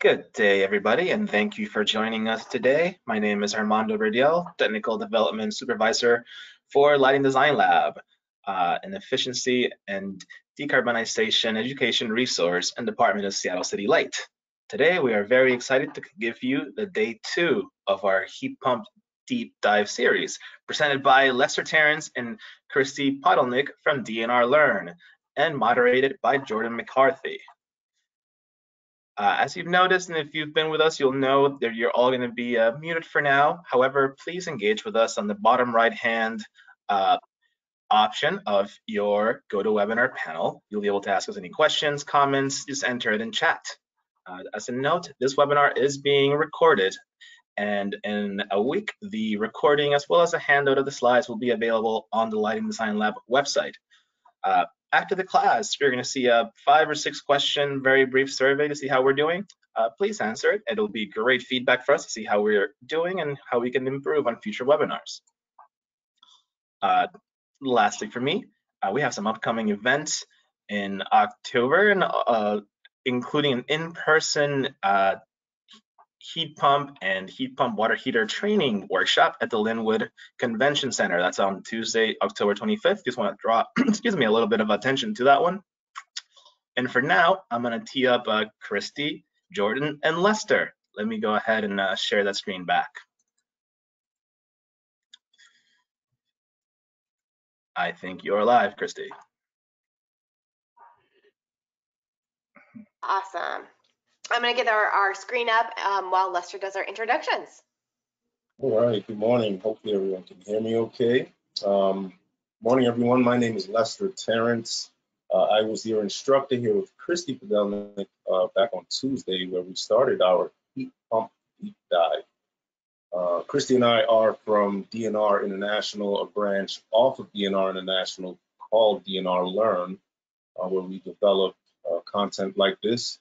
Good day, everybody, and thank you for joining us today. My name is Armando Verdiel, Technical Development Supervisor for Lighting Design Lab, an efficiency and decarbonization education resource and Department of Seattle City Light. Today, we are very excited to give you the day 2 of our heat pump deep dive series, presented by Lester Terrance and Kristy Podelnyk from DNR Learn, and moderated by Jordan McCarthy. As you've noticed, and if you've been with us, you'll know that you're all going to be muted for now. However, please engage with us on the bottom right-hand option of your GoToWebinar panel. You'll be able to ask us any questions, comments, just enter it in chat. As a note, this webinar is being recorded, and in a week, the recording as well as a handout of the slides will be available on the Lighting Design Lab website. After the class, you're going to see a 5 or 6 question, very brief survey to see how we're doing. Please answer it. It'll be great feedback for us to see how we're doing and how we can improve on future webinars. Lastly, for me, we have some upcoming events in October, and including an in-person heat pump and heat pump water heater training workshop at the Linwood Convention Center. That's on Tuesday, October 25th. Just want to draw, excuse me, a little bit of attention to that one. And for now, I'm going to tee up Kristy, Jordan, and Lester. Let me go ahead and share that screen back. I think you're live, Kristy. Awesome. I'm going to get our screen up while Lester does our introductions. All right, good morning. Hopefully everyone can hear me okay. Morning, everyone. My name is Lester Terrance. I was your instructor here with Kristy Podelnyk back on Tuesday, where we started our heat pump deep dive. Kristy and I are from DNR International, a branch off of DNR International called DNR Learn, where we develop content like this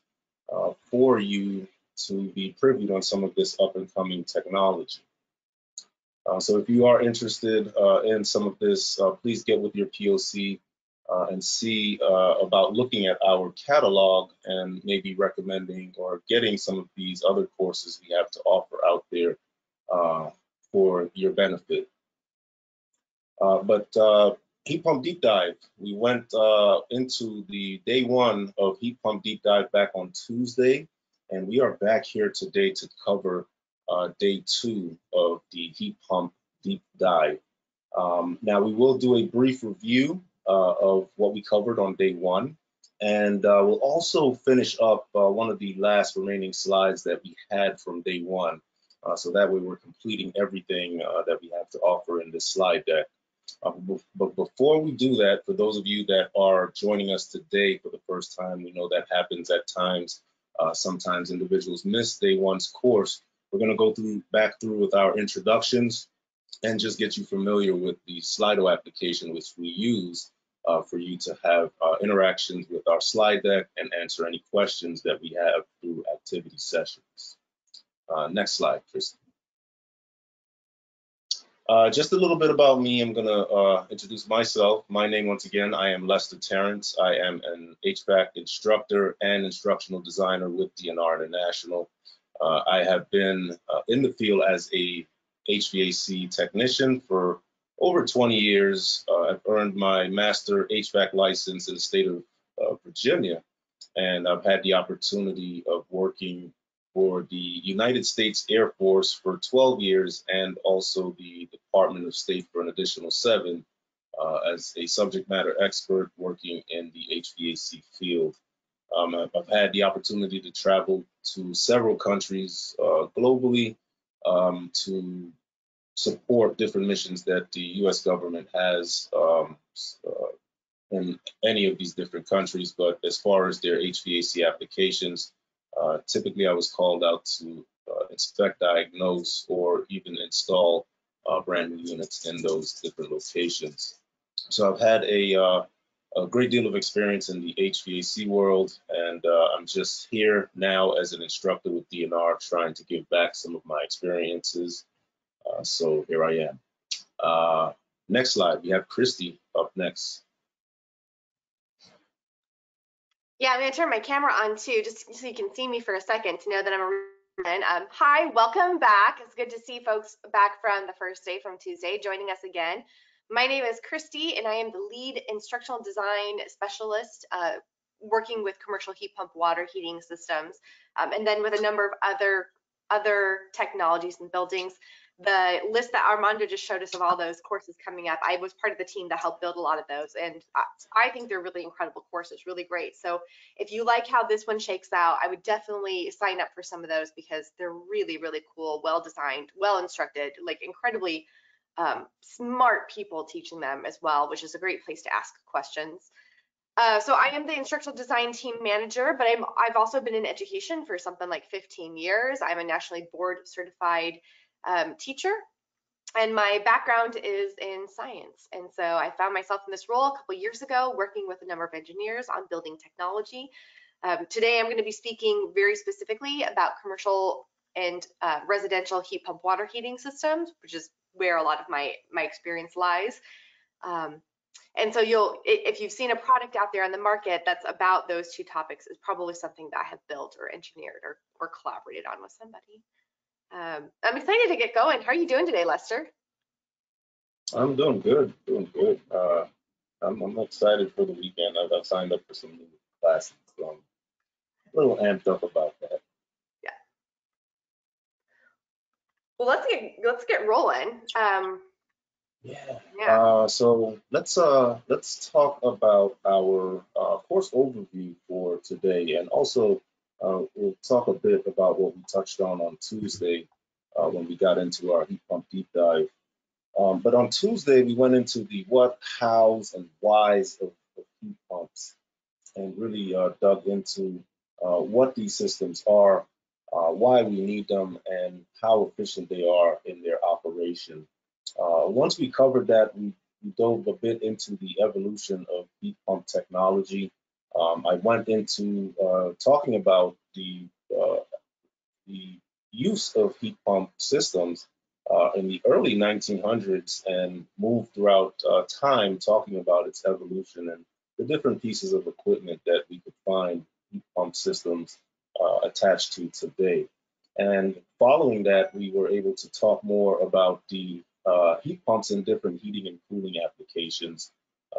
for you to be privy on some of this up and coming technology. So if you are interested in some of this, please get with your POC and see about looking at our catalog and maybe recommending or getting some of these other courses we have to offer out there for your benefit. Heat Pump Deep Dive, we went into the day 1 of Heat Pump Deep Dive back on Tuesday, and we are back here today to cover day 2 of the Heat Pump Deep Dive. Now, we will do a brief review of what we covered on day 1, and we'll also finish up one of the last remaining slides that we had from day 1, so that way we're completing everything that we have to offer in this slide deck. But before we do that, for those of you that are joining us today for the first time, we know that happens at times. Sometimes individuals miss day 1's course. We're going to go back through with our introductions and just get you familiar with the Slido application, which we use for you to have interactions with our slide deck and answer any questions that we have through activity sessions. Next slide, Kristy. Just a little bit about me. I'm going to introduce myself. My name, once again, I am Lester Terrance. I am an HVAC instructor and instructional designer with DNR International. I have been in the field as a HVAC technician for over 20 years. I've earned my master HVAC license in the state of Virginia, and I've had the opportunity of working for the United States Air Force for 12 years and also the Department of State for an additional 7 as a subject matter expert working in the HVAC field. I've had the opportunity to travel to several countries globally to support different missions that the U.S. government has in any of these different countries. But as far as their HVAC applications, typically I was called out to inspect, diagnose, or even install brand new units in those different locations. So I've had a great deal of experience in the HVAC world, and I'm just here now as an instructor with DNR trying to give back some of my experiences. So here I am. Next slide, we have Kristy up next. Yeah, I'm gonna turn my camera on too, just so you can see me for a second to know that I'm a hi, welcome back. It's good to see folks back from the first day from Tuesday joining us again. My name is Kristy, and I am the lead instructional design specialist working with commercial heat pump water heating systems, and then with a number of other technologies and buildings. The list that Armando just showed us of all those courses coming up, I was part of the team that helped build a lot of those, and I think they're really incredible courses, really great. So if you like how this one shakes out, I would definitely sign up for some of those because they're really, really cool, well designed, well instructed, like incredibly smart people teaching them as well, which is a great place to ask questions. So I am the instructional design team manager, but I've also been in education for something like 15 years. I'm a nationally board certified teacher, and my background is in science. And so I found myself in this role a couple years ago, working with a number of engineers on building technology. Today, I'm going to be speaking very specifically about commercial and residential heat pump water heating systems, which is where a lot of my experience lies. And so if you've seen a product out there on the market that's about those two topics, it's probably something that I have built or engineered or collaborated on with somebody. I'm excited to get going. How are you doing today, Lester? I'm doing good, doing good. I'm excited for the weekend. I've signed up for some new classes, so I'm a little amped up about that. Yeah. Well, let's get rolling. Yeah. So let's talk about our course overview for today, and also we'll talk a bit about what we touched on Tuesday when we got into our heat pump deep dive. But on Tuesday, we went into the what, hows, and whys of heat pumps and really dug into what these systems are, why we need them, and how efficient they are in their operation. Once we covered that, we dove a bit into the evolution of heat pump technology. I went into talking about the use of heat pump systems in the early 1900s and moved throughout time talking about its evolution and the different pieces of equipment that we could find heat pump systems attached to today. And following that, we were able to talk more about the heat pumps in different heating and cooling applications,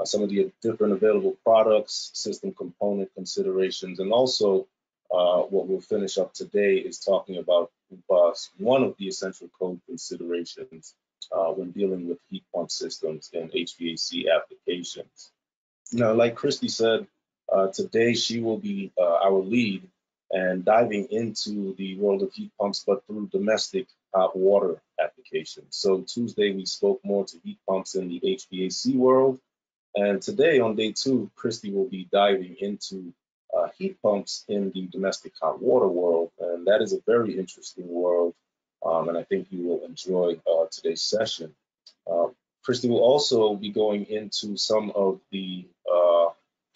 some of the different available products, system component considerations, and also what we'll finish up today is talking about one of the essential code considerations when dealing with heat pump systems and HVAC applications. Now, like Kristy said, today she will be our lead and diving into the world of heat pumps, but through domestic hot water applications. So Tuesday we spoke more to heat pumps in the HVAC world, and today on day two, Kristy will be diving into heat pumps in the domestic hot water world, and that is a very interesting world, and I think you will enjoy today's session. Kristy will also be going into some of the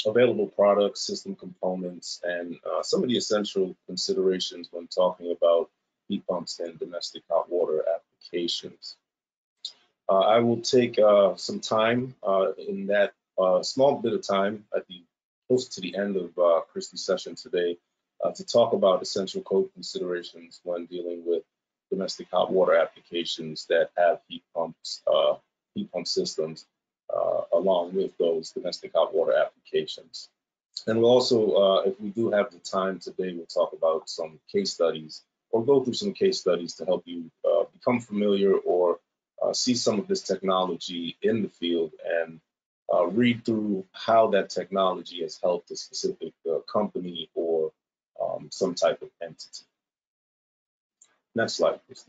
available products, system components, and some of the essential considerations when talking about heat pumps and domestic hot water applications. I will take some time in that small bit of time at the close to the end of Kristy's session today to talk about essential code considerations when dealing with domestic hot water applications that have heat pump systems along with those domestic hot water applications. And we'll also, if we do have the time today, we'll talk about some case studies or go through some case studies to help you become familiar or see some of this technology in the field and read through how that technology has helped a specific company or some type of entity. Next slide, please.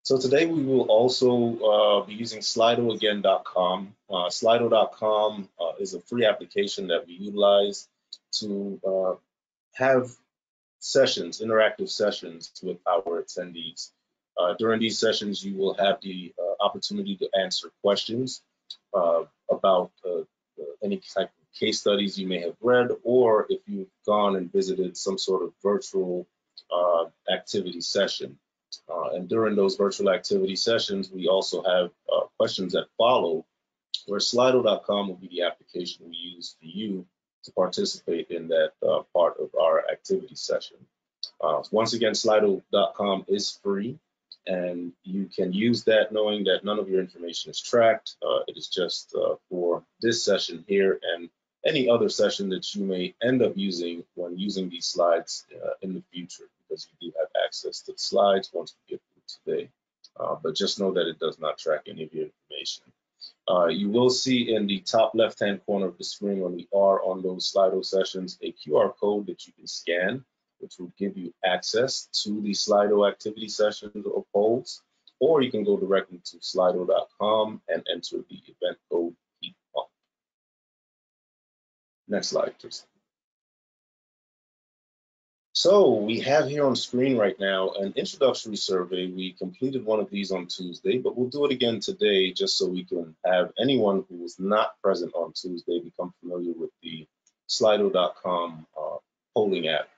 So today we will also be using slidoagain.com. Slido.com is a free application that we utilize to have sessions, interactive sessions with our attendees. During these sessions, you will have the opportunity to answer questions about any type of case studies you may have read, or if you've gone and visited some sort of virtual activity session. And during those virtual activity sessions, we also have questions that follow, where Slido.com will be the application we use for you to participate in that part of our activity session. Once again, Slido.com is free, and you can use that knowing that none of your information is tracked. It is just for this session here and any other session that you may end up using when using these slides in the future, because you do have access to the slides once we get through today. But just know that it does not track any of your information. You will see in the top left-hand corner of the screen when we are on those Slido sessions a QR code that you can scan, which will give you access to the Slido activity sessions or polls, or you can go directly to slido.com and enter the event code heat pump. Next slide, please. So we have here on screen right now an introductory survey. We completed one of these on Tuesday, but we'll do it again today just so we can have anyone who was not present on Tuesday become familiar with the Slido.com polling app.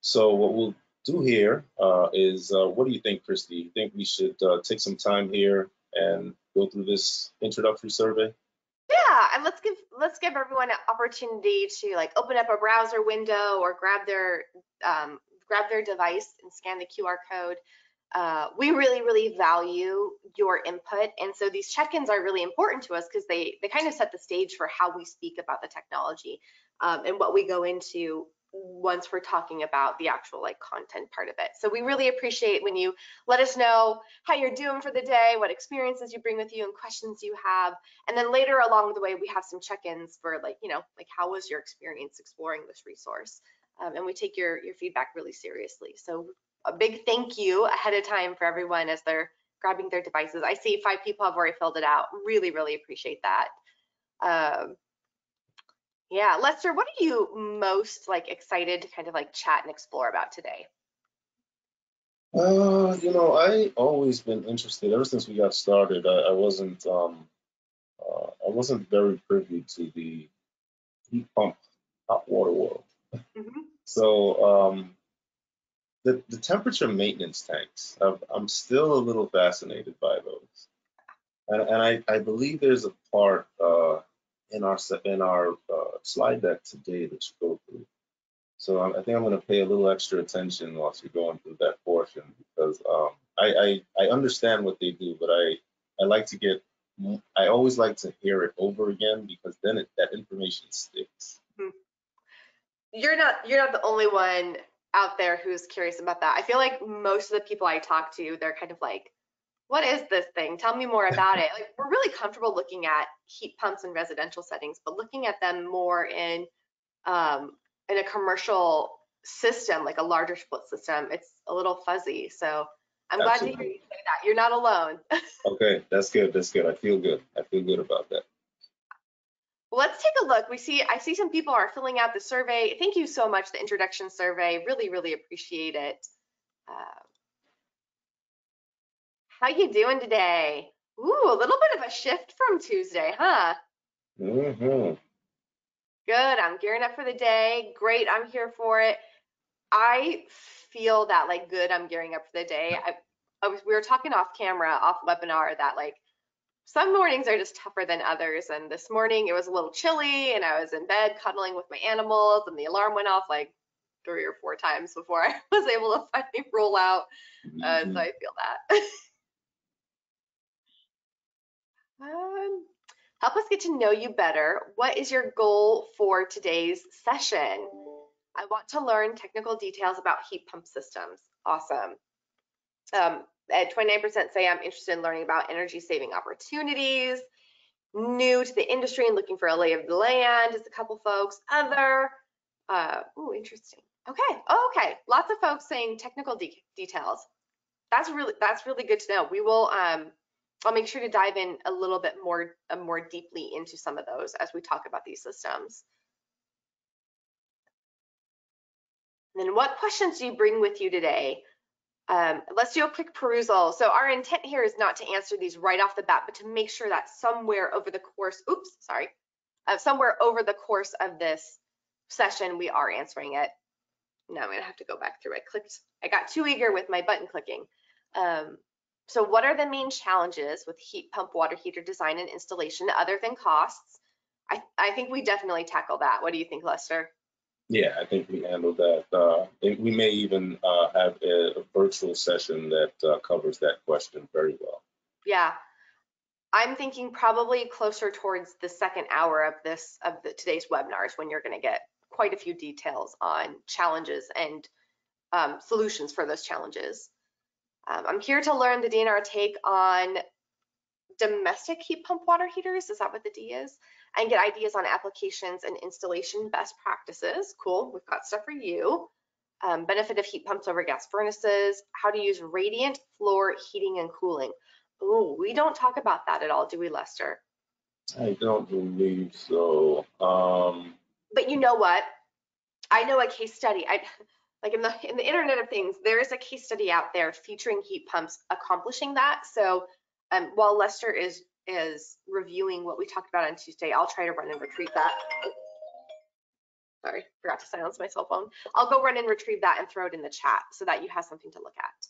So what we'll do here is, what do you think, Kristy? You think we should take some time here and go through this introductory survey? Yeah, and let's give everyone an opportunity to like open up a browser window or grab their device and scan the QR code. We really value your input, and so these check-ins are really important to us because they kind of set the stage for how we speak about the technology and what we go into once we're talking about the actual like content part of it. So we really appreciate when you let us know how you're doing for the day, what experiences you bring with you and questions you have. And then later along the way, we have some check-ins for like, you know, like how was your experience exploring this resource? And we take your feedback really seriously. So a big thank you ahead of time for everyone as they're grabbing their devices. I see 5 people have already filled it out. Really appreciate that. Yeah, Lester, what are you most like excited to kind of like chat and explore about today? You know, I always been interested ever since we got started. I wasn't very privy to the heat pump hot water world. Mm-hmm. So the temperature maintenance tanks, I'm still a little fascinated by those, and I believe there's a part in our slide deck today that you go through. So I think I'm going to pay a little extra attention whilst you're going through that portion, because I understand what they do, but I always like to hear it over again, because then that information sticks. You're not the only one out there who's curious about that. I feel like most of the people I talk to, they're kind of like, what is this thing? Tell me more about it. Like, we're really comfortable looking at heat pumps in residential settings, but looking at them more in a commercial system, like a larger split system, it's a little fuzzy. So I'm glad to hear you say that. You're not alone. Okay, that's good. That's good. I feel good. I feel good about that. Well, let's take a look. I see some people are filling out the survey. Thank you so much, the introduction survey. Really appreciate it. How you doing today? Ooh, a little bit of a shift from Tuesday, huh? Mm-hmm. Good. I'm gearing up for the day. Great. I'm here for it. I feel that like good. I'm gearing up for the day. We were talking off camera, off webinar, that like some mornings are just tougher than others. And this morning it was a little chilly and I was in bed cuddling with my animals and the alarm went off like 3 or 4 times before I was able to finally roll out. So I feel that. Help us get to know you better. What is your goal for today's session? I want to learn technical details about heat pump systems. Awesome. At 29% say I'm interested in learning about energy saving opportunities. New to the industry and looking for a lay of the land is a couple folks. Other, oh, interesting. Okay, lots of folks saying technical details. That's really good to know. We will I'll make sure to dive in a little bit more deeply into some of those as we talk about these systems. And then what questions do you bring with you today? Let's do a quick perusal. So our intent here is not to answer these right off the bat, but to make sure that somewhere over the course, somewhere over the course of this session, we are answering it. Now I'm gonna have to go back through. I got too eager with my button clicking. So what are the main challenges with heat pump water heater design and installation other than costs? I think we definitely tackle that. What do you think, Lester? Yeah, I think we handled that. We may even have a virtual session that covers that question very well. Yeah, I'm thinking probably closer towards the second hour of today's webinars, when you're going to get quite a few details on challenges and solutions for those challenges. I'm here to learn the DNR take on domestic heat pump water heaters. Is that what the D is? And get ideas on applications and installation best practices. Cool, we've got stuff for you. Benefit of heat pumps over gas furnaces, how to use radiant floor heating and cooling. Oh, we don't talk about that at all, do we, Lester? I don't believe so. But you know what? I know a case study. Like in the Internet of Things, there is a case study out there featuring heat pumps accomplishing that. So while Lester is reviewing what we talked about on Tuesday, I'll try to run and retrieve that. Sorry, forgot to silence my cell phone. I'll go run and retrieve that and throw it in the chat so that you have something to look at.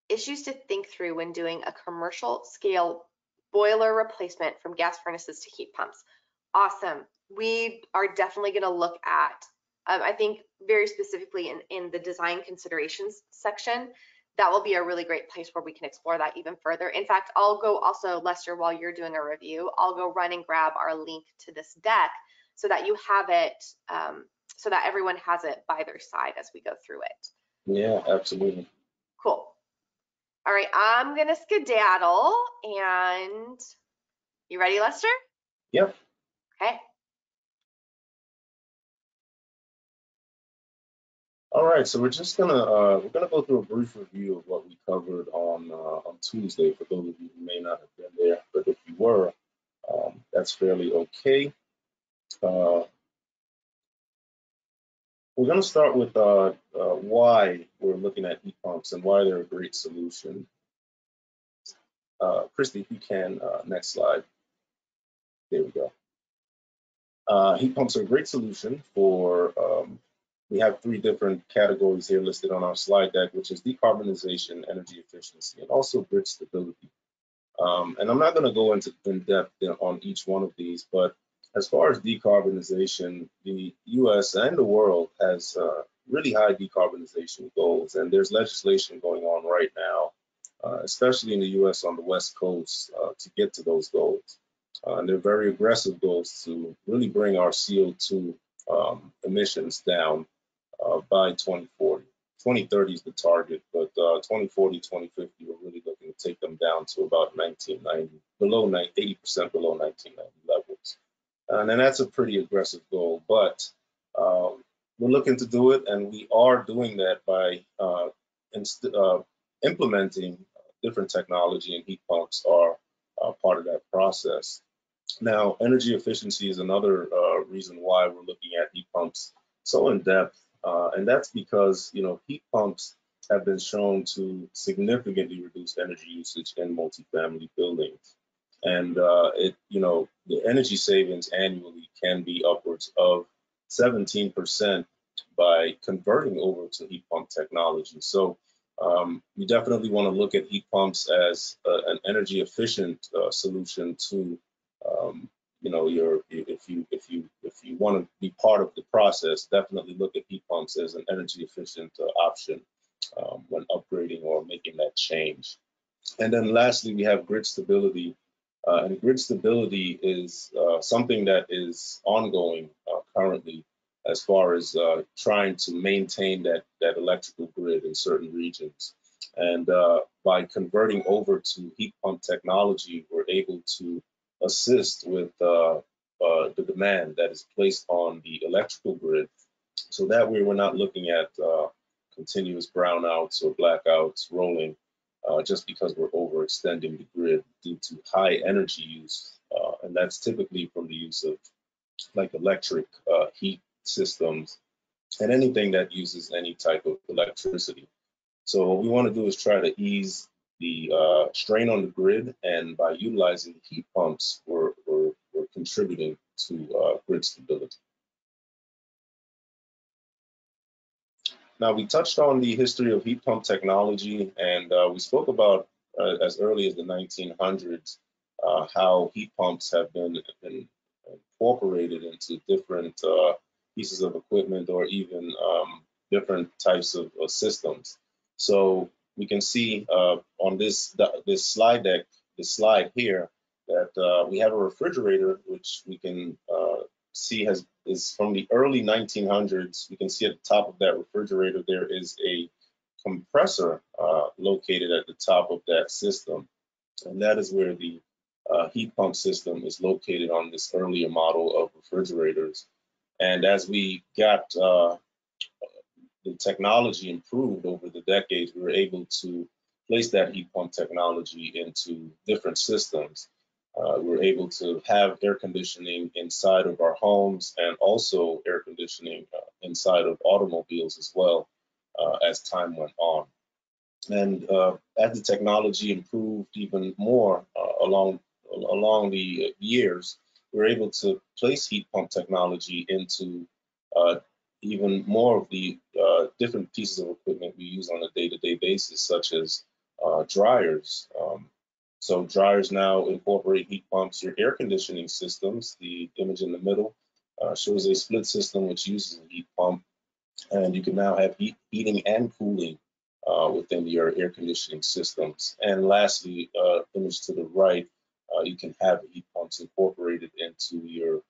Issues to think through when doing a commercial scale boiler replacement from gas furnaces to heat pumps. Awesome. We are definitely going to look at, I think very specifically in the design considerations section, that will be a really great place where we can explore that even further. In fact, I'll go also, Lester, while you're doing a review, I'll go run and grab our link to this deck so that you have it, so that everyone has it by their side as we go through it. Yeah, absolutely. Cool. All right, I'm gonna skedaddle, and you ready, Lester? Yep. Okay. All right, so we're just gonna go through a brief review of what we covered on Tuesday for those of you who may not have been there, but if you were, that's fairly okay. We're going to start with why we're looking at heat pumps and why they're a great solution. Kristy, if you can, next slide. There we go. Heat pumps are a great solution for, we have three different categories here listed on our slide deck, which is decarbonization, energy efficiency, and also grid stability. And I'm not going to go into in depth on each one of these, but as far as decarbonization, the US and the world has really high decarbonization goals, and there's legislation going on right now, especially in the US on the West Coast, to get to those goals. And they're very aggressive goals to really bring our CO2 emissions down by 2040. 2030 is the target, but 2040, 2050, we're really looking to take them down to about 1990, below 80% below 1990 levels. And then that's a pretty aggressive goal, but we're looking to do it, and we are doing that by implementing different technology, and heat pumps are part of that process. Now, energy efficiency is another reason why we're looking at heat pumps so in depth, and that's because heat pumps have been shown to significantly reduce energy usage in multifamily buildings. And the energy savings annually can be upwards of 17% by converting over to heat pump technology. So you definitely want to look at heat pumps as an energy efficient solution to if you want to be part of the process, definitely look at heat pumps as an energy efficient option when upgrading or making that change. And then lastly, we have grid stability. And grid stability is something that is ongoing currently as far as trying to maintain that electrical grid in certain regions. And by converting over to heat pump technology, we're able to assist with the demand that is placed on the electrical grid. So that way we're not looking at continuous brownouts or blackouts rolling just because we're overextending the grid due to high energy use. And that's typically from the use of like electric heat systems and anything that uses any type of electricity. So what we want to do is try to ease the strain on the grid, and by utilizing heat pumps, we're contributing to grid stability. Now, we touched on the history of heat pump technology, and we spoke about as early as the 1900s, how heat pumps have been incorporated into different pieces of equipment or even different types of systems. So we can see on this slide deck, this slide here, that we have a refrigerator, which we can see is from the early 1900s. We can see at the top of that refrigerator there is a compressor located at the top of that system, and that is where the heat pump system is located on this earlier model of refrigerators. And as we got the technology improved over the decades, we were able to place that heat pump technology into different systems. We were able to have air conditioning inside of our homes and also air conditioning inside of automobiles as well as time went on. And as the technology improved even more along the years, we were able to place heat pump technology into even more of the different pieces of equipment we use on a day-to-day basis, such as dryers. So dryers now incorporate heat pumps. Your air conditioning systems, the image in the middle, shows a split system which uses a heat pump, and you can now have heating and cooling within your air conditioning systems. And lastly, image to the right, you can have heat pumps incorporated into your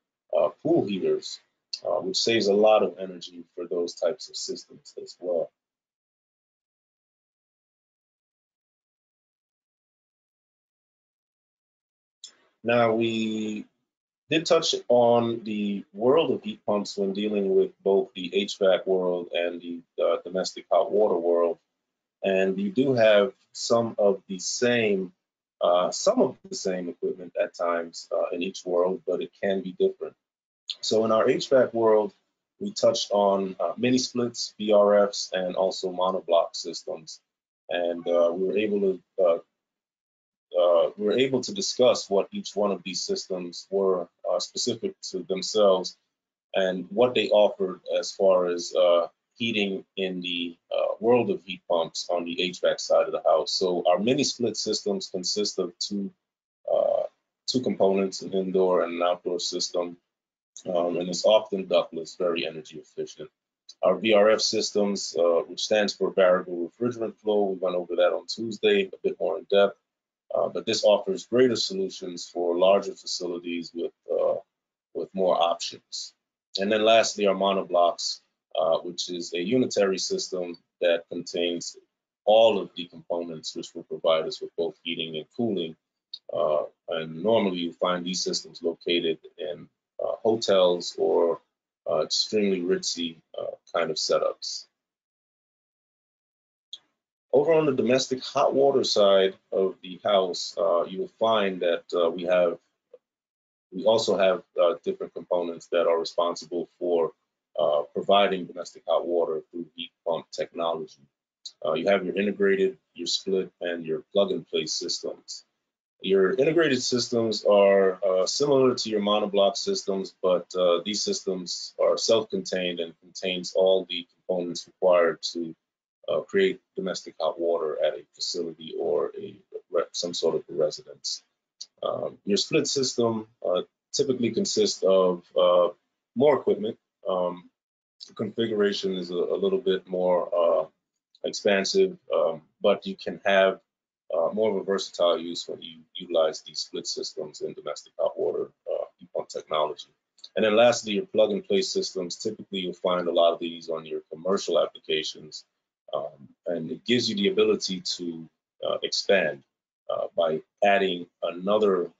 pool heaters, which saves a lot of energy for those types of systems as well. Now, we did touch on the world of heat pumps when dealing with both the HVAC world and the domestic hot water world. And you do have some of the same equipment at times in each world, but it can be different. So in our HVAC world, we touched on mini splits, VRFs, and also monoblock systems. And we were able to discuss what each one of these systems were specific to themselves and what they offered as far as heating in the world of heat pumps on the HVAC side of the house. So our mini split systems consist of two components, an indoor and an outdoor system, and it's often ductless, very energy efficient. Our VRF systems, which stands for variable refrigerant flow, we went over that on Tuesday, a bit more in depth. But this offers greater solutions for larger facilities with more options. And then lastly, our monoblocks, which is a unitary system that contains all of the components which will provide us with both heating and cooling. And normally you find these systems located in hotels or extremely ritzy kind of setups. Over on the domestic hot water side of the house, you will find that we also have different components that are responsible for providing domestic hot water through heat pump technology. You have your integrated, your split, and your plug-and-play systems. Your integrated systems are similar to your monoblock systems, but these systems are self-contained and contains all the components required to create domestic hot water at a facility or some sort of a residence. Your split system typically consists of more equipment. The configuration is a little bit more expansive, but you can have more of a versatile use when you utilize these split systems in domestic hot water heat pump technology. And then lastly, your plug and play systems, typically you'll find a lot of these on your commercial applications. And it gives you the ability to expand by adding another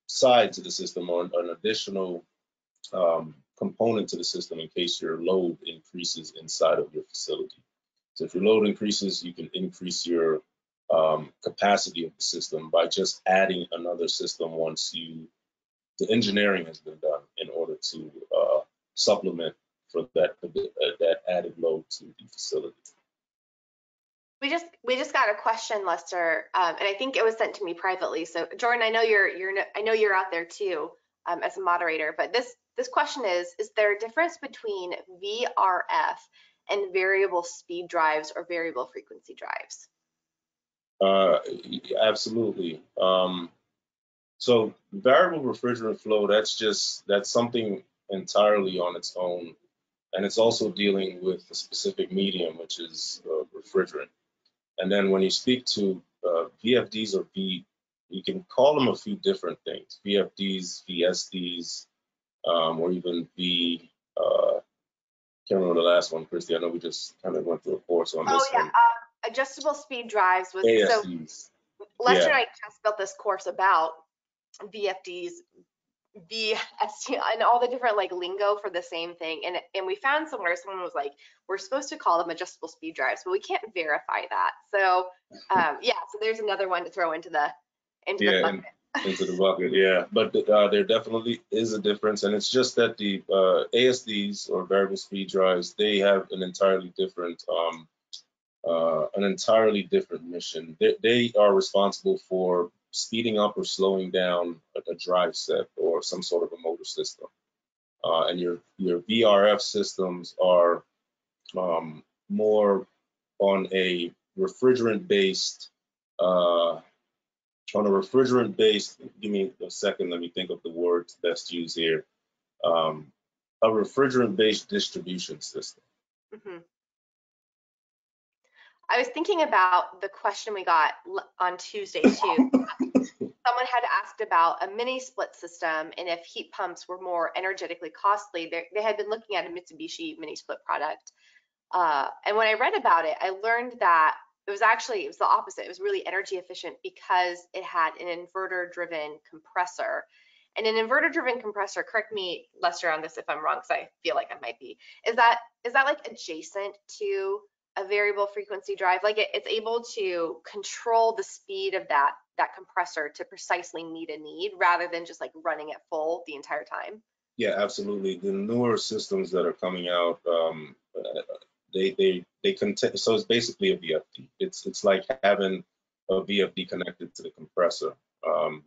side to the system or an additional component to the system in case your load increases inside of your facility. So if your load increases, you can increase your capacity of the system by just adding another system once the engineering has been done in order to supplement for that added load to the facility. We just got a question, Lester, and I think it was sent to me privately. So Jordan, I know you're out there too as a moderator, but this question is there a difference between VRF and variable speed drives or variable frequency drives? Absolutely. So variable refrigerant flow, that's something entirely on its own, and it's also dealing with a specific medium, which is refrigerant. And then when you speak to VFDs or you can call them a few different things: VFDs, VSDs, or even can't remember the last one, Kristy. I know we just kind of went through a course on Oh this yeah, one. adjustable speed drives was so. ASDs. Lester Yeah, and I just built this course about VFDs, VST, and all the different like lingo for the same thing. And we found somewhere someone was like, we're supposed to call them adjustable speed drives, but we can't verify that. So yeah, so there's another one to throw into the yeah, bucket. into the bucket. Yeah, but there definitely is a difference, and it's just that the ASDs or variable speed drives, they have an entirely different mission. They are responsible for speeding up or slowing down a drive set or some sort of a motor system. And your VRF systems are more on a refrigerant based give me a second, let me think of the words best used here. A refrigerant based distribution system. Mhm. I was thinking about the question we got on Tuesday too. Someone had asked about a mini split system and if heat pumps were more energetically costly. They had been looking at a Mitsubishi mini split product. And when I read about it, I learned that it was the opposite. It was really energy efficient because it had an inverter driven compressor. And an inverter driven compressor, correct me, Lester, on this if I'm wrong, because I feel like I might be, is that like adjacent to a variable frequency drive? Like it's able to control the speed of that compressor to precisely meet a need rather than just like running it full the entire time. Yeah, absolutely. The newer systems that are coming out, they contain. So it's basically a VFD. It's like having a VFD connected to the compressor.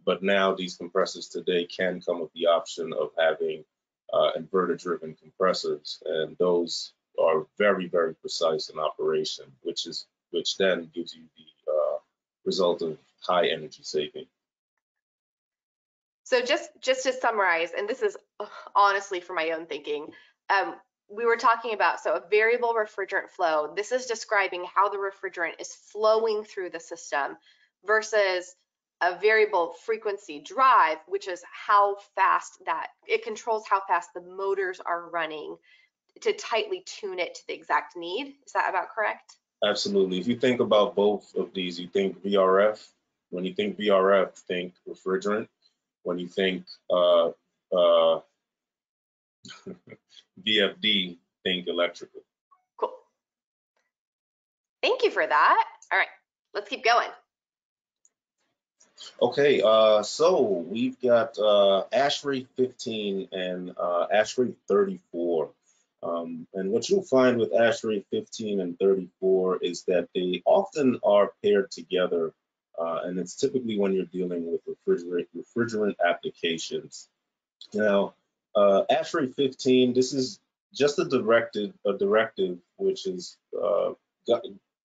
But now these compressors today can come with the option of having inverter-driven compressors, and those are very, very precise in operation, which then gives you the result of high energy saving. So just to summarize, and this is honestly for my own thinking, we were talking about, so a variable refrigerant flow, this is describing how the refrigerant is flowing through the system versus a variable frequency drive, which is how fast it controls how fast the motors are running to tightly tune it to the exact need. Is that about correct? Absolutely. If you think about both of these, you think VRF. When you think VRF, think refrigerant. When you think VFD, think electrical. Cool. Thank you for that. All right, let's keep going. Okay, so we've got ASHRAE 15 and ASHRAE 34. And what you'll find with ASHRAE 15 and 34 is that they often are paired together, and it's typically when you're dealing with refrigerant applications. Now, ASHRAE 15, this is just a directive which is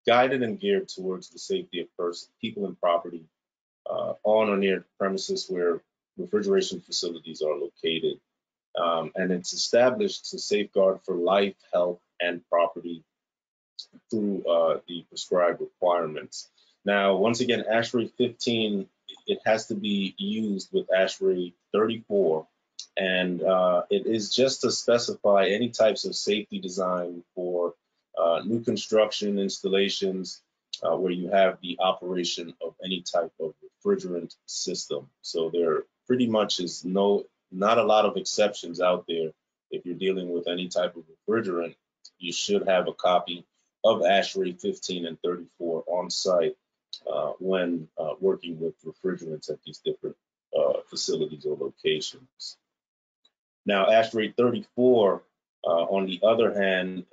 guided and geared towards the safety of people and property on or near premises where refrigeration facilities are located. And it's established to safeguard for life, health, and property through the prescribed requirements. Now, once again, ASHRAE 15, it has to be used with ASHRAE 34, and it is just to specify any types of safety design for new construction installations where you have the operation of any type of refrigerant system. So there pretty much is not a lot of exceptions out there. If you're dealing with any type of refrigerant, you should have a copy of ASHRAE 15 and 34 on site when working with refrigerants at these different facilities or locations. Now, ASHRAE 34, on the other hand,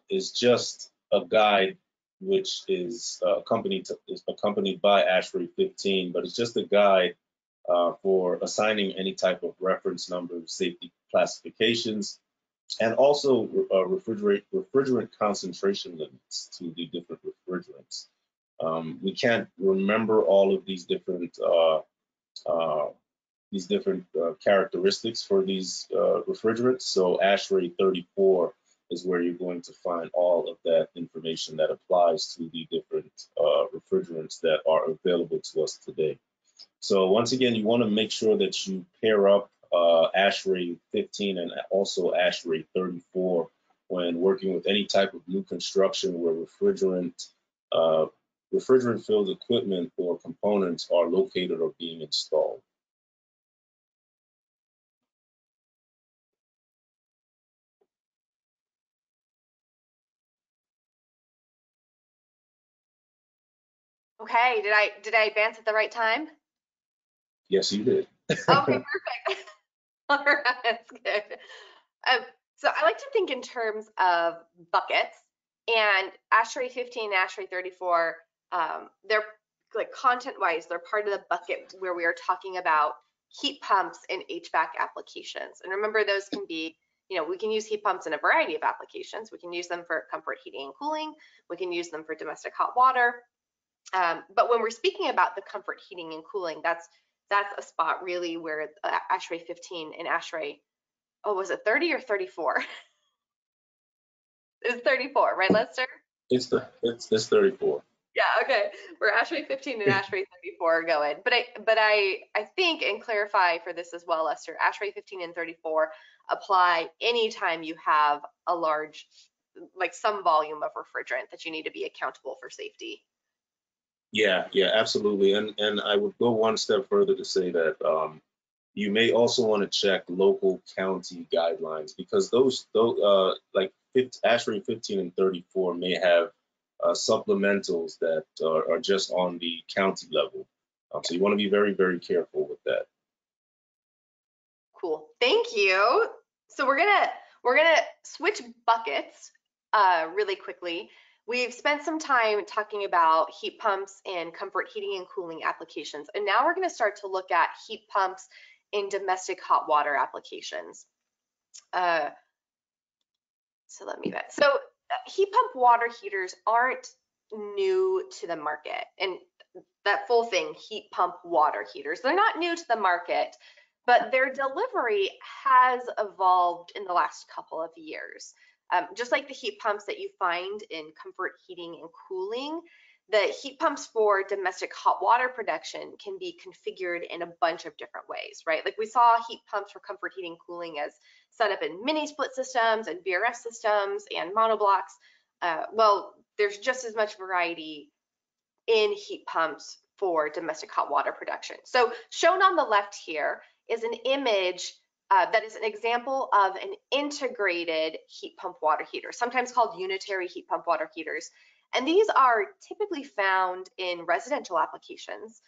is just a guide which is accompanied by ASHRAE 15, but it's just a guide for assigning any type of reference numbers, safety classifications, and also refrigerant concentration limits to the different refrigerants. We can't remember all of these different characteristics for these refrigerants. So ASHRAE 34 is where you're going to find all of that information that applies to the different refrigerants that are available to us today. So once again, you want to make sure that you pair up ASHRAE 15 and also ASHRAE 34 when working with any type of new construction where refrigerant-filled equipment or components are located or being installed. Okay, did I advance at the right time? Yes, you did. Okay, perfect. All right, that's good. So I like to think in terms of buckets, and ASHRAE 15 and ASHRAE 34, they're like content-wise, they're part of the bucket where we are talking about heat pumps and HVAC applications. And remember, those can be, we can use heat pumps in a variety of applications. We can use them for comfort heating and cooling. We can use them for domestic hot water. But when we're speaking about the comfort heating and cooling, that's a spot really where ASHRAE 15 and ASHRAE, oh, was it 30 or 34? It's 34, right, Lester? It's 34. Yeah, okay. Where ASHRAE 15 and ASHRAE 34 are going. But I think, and clarify for this as well, Lester, ASHRAE 15 and 34 apply anytime you have a large, like some volume of refrigerant that you need to be accountable for safety. Yeah, absolutely. And I would go one step further to say that you may also want to check local county guidelines, because those like ASHRAE 15 and 34 may have supplementals that are just on the county level. So you want to be very, very careful with that. Cool, thank you. So we're gonna switch buckets really quickly. We've spent some time talking about heat pumps and comfort heating and cooling applications, and now we're going to start to look at heat pumps in domestic hot water applications. So heat pump water heaters aren't new to the market, and that full thing, heat pump water heaters, they're not new to the market, but their delivery has evolved in the last couple of years. Just like the heat pumps that you find in comfort heating and cooling, the heat pumps for domestic hot water production can be configured in a bunch of different ways, right? Like we saw heat pumps for comfort heating and cooling as set up in mini split systems and VRF systems and monoblocks. Well, there's just as much variety in heat pumps for domestic hot water production. So shown on the left here is an image that is an example of an integrated heat pump water heater, sometimes called unitary heat pump water heaters. And these are typically found in residential applications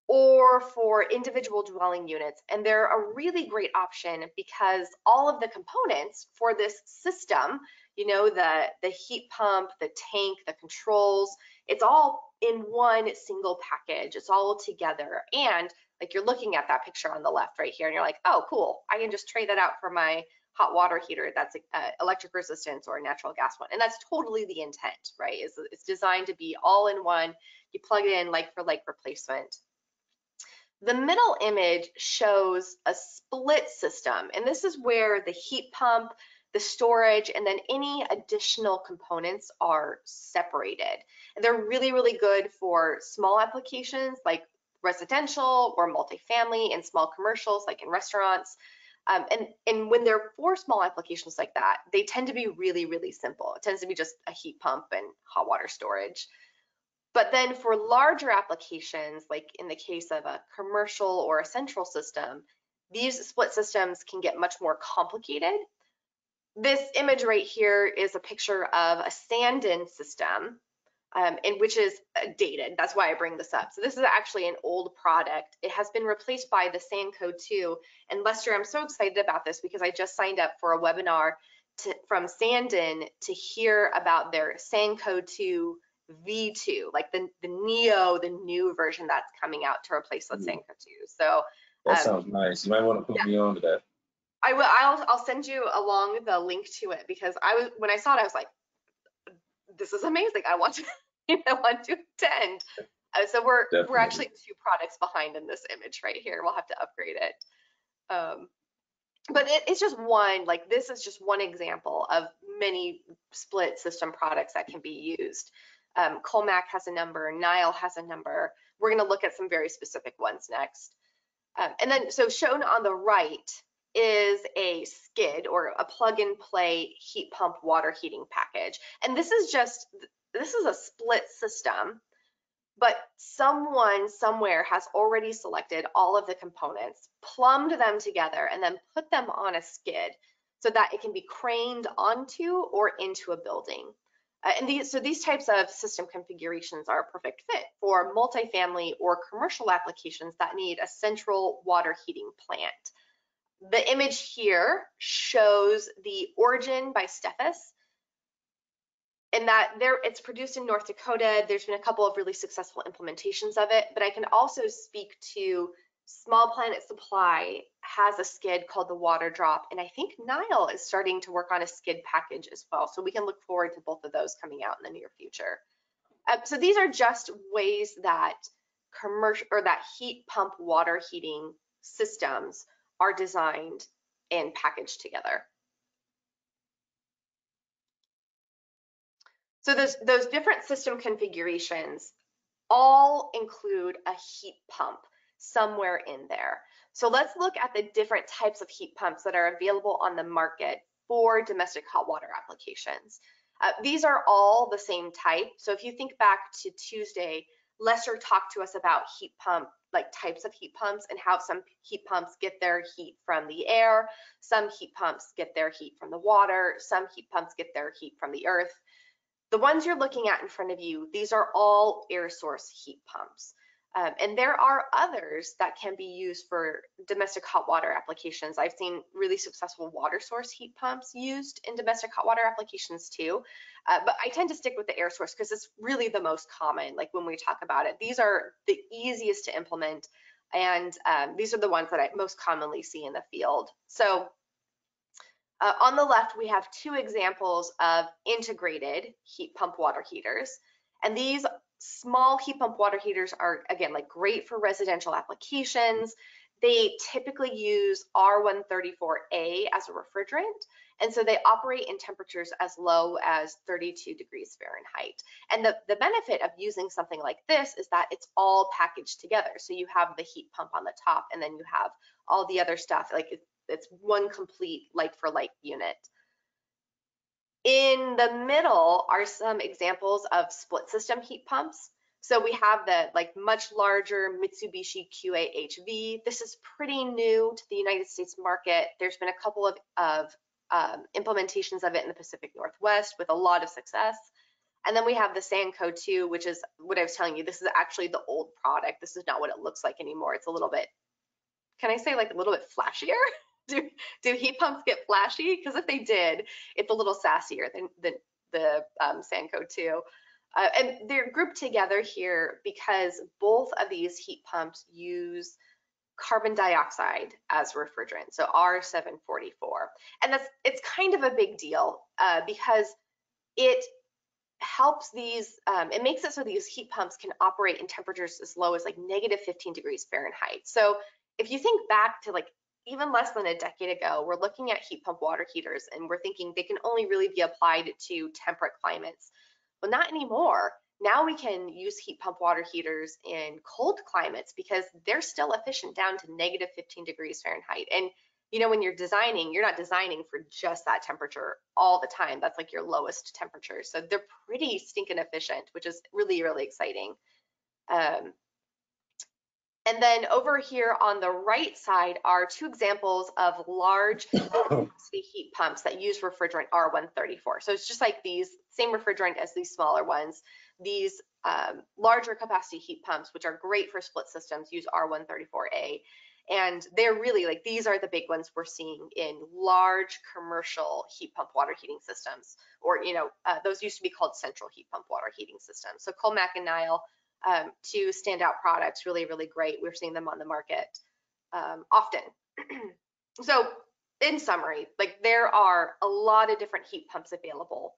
or for individual dwelling units. And they're a really great option because all of the components for this system, the heat pump, the tank, the controls, it's all in one single package. It's all together. And like you're looking at that picture on the left right here, and you're like, oh, cool, I can just trade that out for my hot water heater that's electric resistance or a natural gas one. And that's totally the intent, right? It's designed to be all in one. You plug it in like for like replacement. The middle image shows a split system, and this is where the heat pump, the storage, and then any additional components are separated. And they're really, really good for small applications like residential or multifamily and small commercials like in restaurants. And when they're for small applications like that, they tend to be really, really simple. It tends to be just a heat pump and hot water storage. But then for larger applications, like in the case of a commercial or a central system, these split systems can get much more complicated. This image right here is a picture of a stand-in system, and which is dated. That's why I bring this up. So this is actually an old product. It has been replaced by the SANCO 2. And Lester, I'm so excited about this because I just signed up for a webinar from Sandin to hear about their SANCO 2 V2, like the new version that's coming out to replace the SANCO 2. So that sounds nice. You might want to put me on to that. I will. I'll send you along the link to it because when I saw it, I was like, this is amazing. I want to that want to attend. So we're Definitely. actually 2 products behind in this image right here. We'll have to upgrade it. But it's just one, like this is just one example of many split system products that can be used. Colmac has a number, Nile has a number. We're going to look at some very specific ones next. And then, so shown on the right is a skid or a plug and play heat pump water heating package. And this is a split system, but someone somewhere has already selected all of the components, plumbed them together, and then put them on a skid so that it can be craned onto or into a building. And these types of system configurations are a perfect fit for multifamily or commercial applications that need a central water heating plant. The image here shows the Origin by Steffes, and that it's produced in North Dakota. There's been a couple of really successful implementations of it, but I can also speak to Small Planet Supply has a skid called the Water Drop, and I think Nile is starting to work on a skid package as well. So we can look forward to both of those coming out in the near future. So these are just ways that heat pump water heating systems are designed and packaged together. So those different system configurations all include a heat pump somewhere in there. So let's look at the different types of heat pumps that are available on the market for domestic hot water applications. These are all the same type. So if you think back to Tuesday, Lester talked to us about heat pump, like types of heat pumps, and how some heat pumps get their heat from the air, some heat pumps get their heat from the water, some heat pumps get their heat from the earth. The ones you're looking at in front of you, these are all air source heat pumps. And there are others that can be used for domestic hot water applications. I've seen really successful water source heat pumps used in domestic hot water applications too. But I tend to stick with the air source because it's really the most common, like when we talk about it. These are the easiest to implement, and these are the ones that I most commonly see in the field. So on the left, we have 2 examples of integrated heat pump water heaters. And these small heat pump water heaters are, again, like great for residential applications. They typically use R134A as a refrigerant. And so they operate in temperatures as low as 32 degrees Fahrenheit. And the benefit of using something like this is that it's all packaged together. So you have the heat pump on the top, and then you have all the other stuff. Like it's one complete like-for-like unit. In the middle are some examples of split system heat pumps. So we have the much larger Mitsubishi QA-HV. This is pretty new to the United States market. There's been a couple of implementations of it in the Pacific Northwest with a lot of success. And then we have the Sanco 2, which is what I was telling you. This is actually the old product. This is not what it looks like anymore. It's a little bit, can I say like a little bit flashier? Do heat pumps get flashy? Because if they did, it's a little sassier than the Sanco 2. And they're grouped together here because both of these heat pumps use carbon dioxide as refrigerant, so R744. And it's kind of a big deal because it helps these, it makes it so these heat pumps can operate in temperatures as low as like -15 degrees Fahrenheit. So if you think back to like even less than a decade ago, we're looking at heat pump water heaters and we're thinking they can only really be applied to temperate climates. Well, not anymore. Now we can use heat pump water heaters in cold climates because they're still efficient down to -15 degrees Fahrenheit. And you know, when you're designing, you're not designing for just that temperature all the time. That's like your lowest temperature. So they're pretty stinking efficient, which is really, really exciting. And then over here on the right side are 2 examples of large capacity heat pumps that use refrigerant R134. So it's just like these, same refrigerant as these smaller ones. These larger capacity heat pumps, which are great for split systems, use R134A. And they're really like, these are the big ones we're seeing in large commercial heat pump water heating systems, or, you know, those used to be called central heat pump water heating systems. So Colmac and Nile, 2 standout products, really, really great. We're seeing them on the market often. So in summary, like there are a lot of different heat pumps available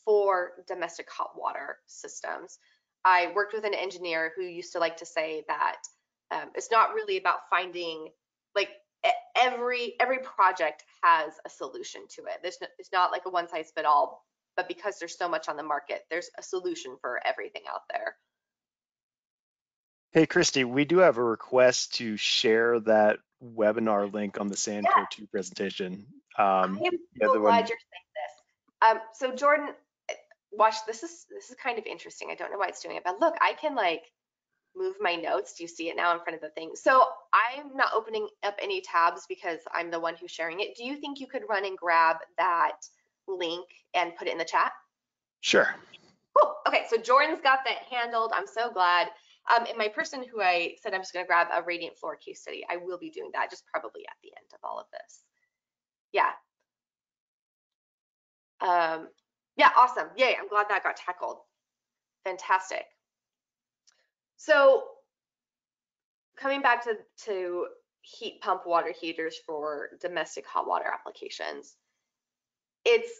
for domestic hot water systems. I worked with an engineer who used to like to say that it's not really about finding, like, every project has a solution to it. It's not like a one size fit all, but because there's so much on the market, there's a solution for everything out there. Hey, Kristy, we do have a request to share that webinar link on the Sandco 2 presentation. I am so glad you're saying this. So Jordan, watch, this is kind of interesting. I don't know why it's doing it, but look, I can like move my notes. Do you see it now in front of the thing? So I'm not opening up any tabs because I'm the one who's sharing it. Do you think you could run and grab that link and put it in the chat? Sure. Cool. Okay, so Jordan's got that handled. I'm so glad. And my person who I said I'm just going to grab a radiant floor case study, I will be doing that just probably at the end of all of this. Yeah. Yeah, awesome. Yay, I'm glad that got tackled. Fantastic. So coming back to heat pump water heaters for domestic hot water applications, it's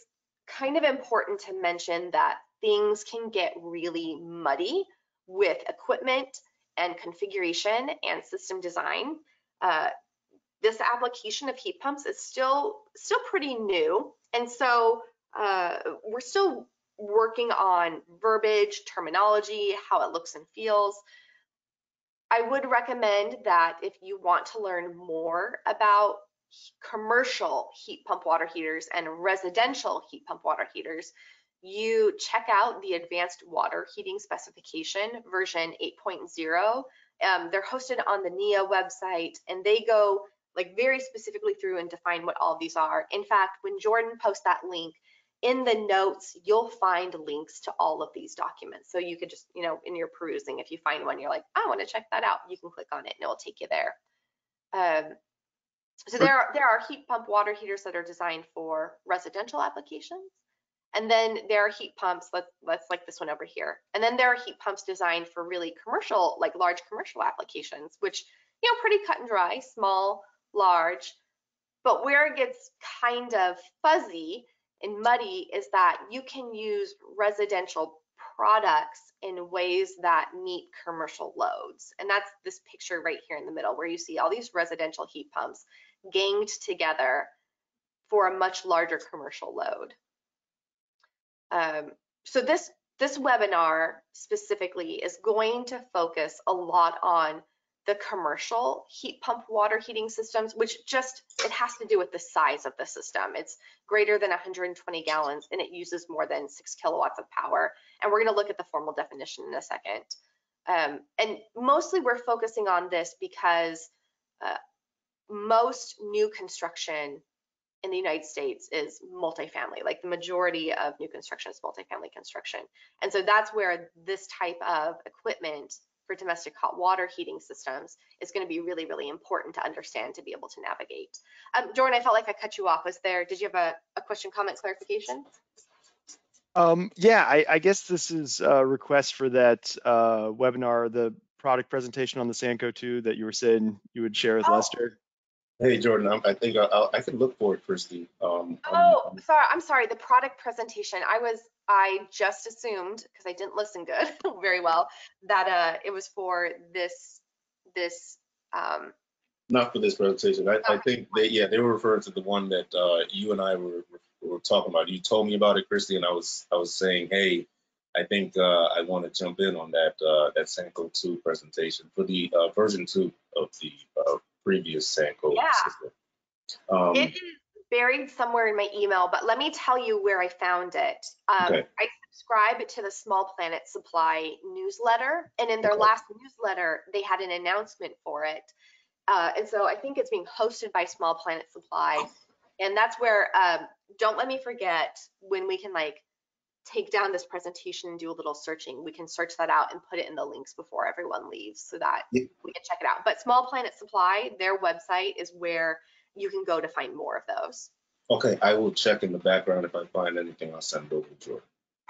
kind of important to mention that things can get really muddy with equipment and configuration and system design. This application of heat pumps is still pretty new, and so we're still working on verbiage, terminology, how it looks and feels. I would recommend that if you want to learn more about commercial heat pump water heaters and residential heat pump water heaters, you check out the Advanced Water Heating Specification version 8.0. They're hosted on the NEA website, and they go like very specifically through and define what all of these are. In fact, when Jordan posts that link, in the notes, you'll find links to all of these documents. So you could just, you know, in your perusing, if you find one, you're like, I want to check that out, you can click on it and it will take you there. So there are heat pump water heaters that are designed for residential applications. And then there are heat pumps, let's like this one over here. And then there are heat pumps designed for really commercial, like large commercial applications, which, you know, pretty cut and dry, small, large. But where it gets kind of fuzzy and muddy is that you can use residential products in ways that meet commercial loads. And that's this picture right here in the middle where you see all these residential heat pumps ganged together for a much larger commercial load. So this webinar specifically is going to focus a lot on the commercial heat pump water heating systems, which just, it has to do with the size of the system. It's greater than 120 gallons and it uses more than 6 kilowatts of power. And we're going to look at the formal definition in a second. And mostly we're focusing on this because most new construction in the United States is multifamily. Like the majority of new construction is multifamily construction. And so that's where this type of equipment for domestic hot water heating systems is going to be really, really important to understand to be able to navigate. Jordan, I felt like I cut you off. Did you have a question, comment, clarification? Yeah, I guess this is a request for that webinar, the product presentation on the Sandco 2 that you were saying you would share with Lester. Hey, Jordan, I think I can look for it, Kristy. I'm sorry. The product presentation. I just assumed, because I didn't listen good very well, that it was for this. Not for this presentation. I think they were referring to the one that you and I were talking about. You told me about it, Kristy, and I was saying, hey, I think I want to jump in on that Sandco 2 presentation for the version 2 of the previous Sandco system. It is buried somewhere in my email, but let me tell you where I found it. Okay. I subscribe to the Small Planet Supply newsletter, and in their last newsletter, they had an announcement for it. And so I think it's being hosted by Small Planet Supply. And that's where, don't let me forget, when we can like take down this presentation and do a little searching, we can search that out and put it in the links before everyone leaves so that we can check it out. But Small Planet Supply, their website is where you can go to find more of those. Okay, I will check in the background. If I find anything, I'll send it over to Jordan.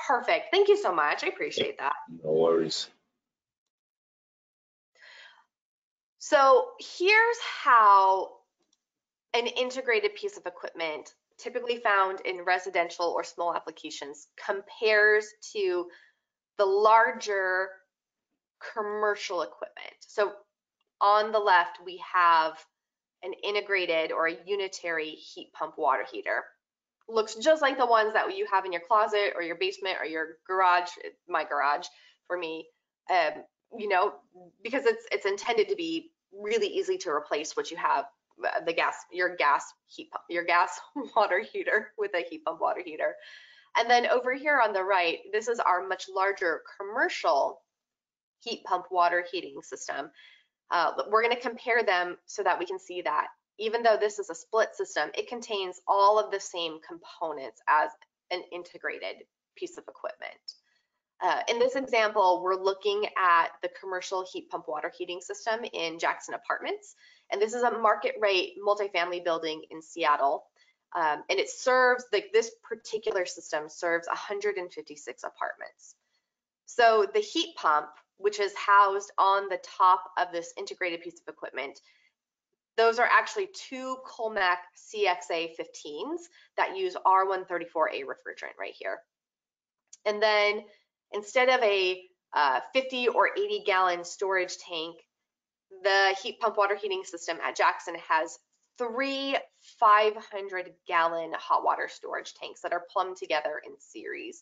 Perfect. Thank you so much. I appreciate that. No worries. So here's how an integrated piece of equipment typically found in residential or small applications compares to the larger commercial equipment. So on the left, we have an integrated or a unitary heat pump water heater. Looks just like the ones that you have in your closet or your basement or your garage, my garage for me, you know, because it's intended to be really easy to replace what you have, your gas water heater with a heat pump water heater. And then over here on the right, this is our much larger commercial heat pump water heating system. We're going to compare them so that we can see that even though this is a split system, it contains all of the same components as an integrated piece of equipment. In this example, we're looking at the commercial heat pump water heating system in Jackson Apartments. And this is a market rate multifamily building in Seattle. And it serves, this particular system serves 156 apartments. So the heat pump, which is housed on the top of this integrated piece of equipment, those are actually two Podelnyk CXA15s that use R134A refrigerant right here. And then instead of a 50 or 80 gallon storage tank, the heat pump water heating system at Jackson has 3 500 gallon hot water storage tanks that are plumbed together in series.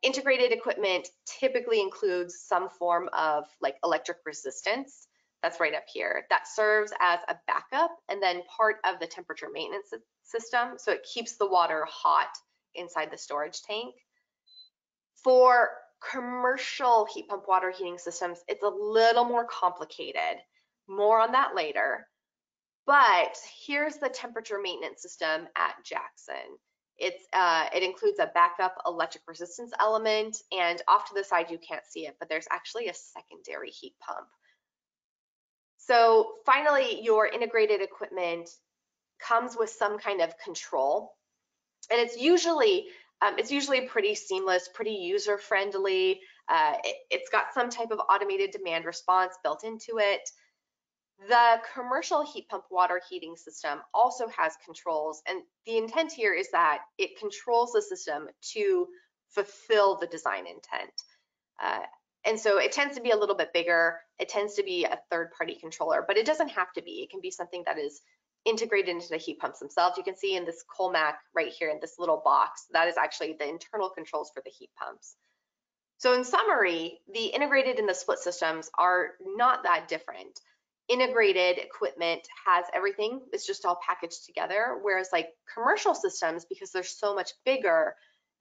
Integrated equipment typically includes some form of like electric resistance. That's right up here. That serves as a backup and then part of the temperature maintenance system. So it keeps the water hot inside the storage tank. For commercial heat pump water heating systems, it's a little more complicated. More on that later. But here's the temperature maintenance system at Jackson. It includes a backup electric resistance element, and off to the side you can't see it, but there's actually a secondary heat pump. So finally, your integrated equipment comes with some kind of control, and it's usually pretty seamless, pretty user-friendly. It's got some type of automated demand response built into it. The commercial heat pump water heating system also has controls, and the intent here is that it controls the system to fulfill the design intent. And so it tends to be a little bit bigger. It tends to be a third-party controller, but it doesn't have to be. It can be something that is integrated into the heat pumps themselves. You can see in this Podelnyk right here in this little box, that is actually the internal controls for the heat pumps. So in summary, the integrated and the split systems are not that different. Integrated equipment has everything, it's just all packaged together, whereas like commercial systems, because they're so much bigger,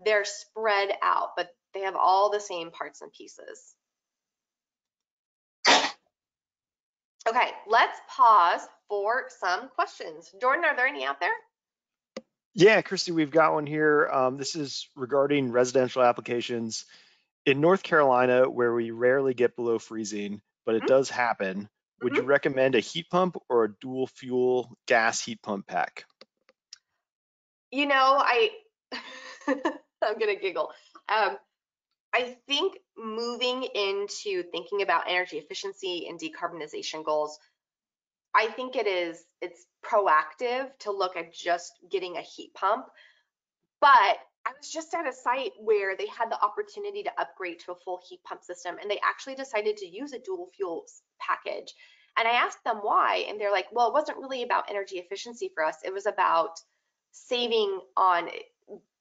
they're spread out, but they have all the same parts and pieces. Okay, let's pause for some questions. Jordan, are there any out there? Yeah, Kristy, we've got one here. This is regarding residential applications. In North Carolina, where we rarely get below freezing, but it does happen, would you recommend a heat pump or a dual fuel gas heat pump pack? You know, I'm gonna giggle. I think moving into thinking about energy efficiency and decarbonization goals, I think it's proactive to look at just getting a heat pump. But I was just at a site where they had the opportunity to upgrade to a full heat pump system, and they actually decided to use a dual fuels package. And I asked them why, and they're like, well, it wasn't really about energy efficiency for us. It was about saving on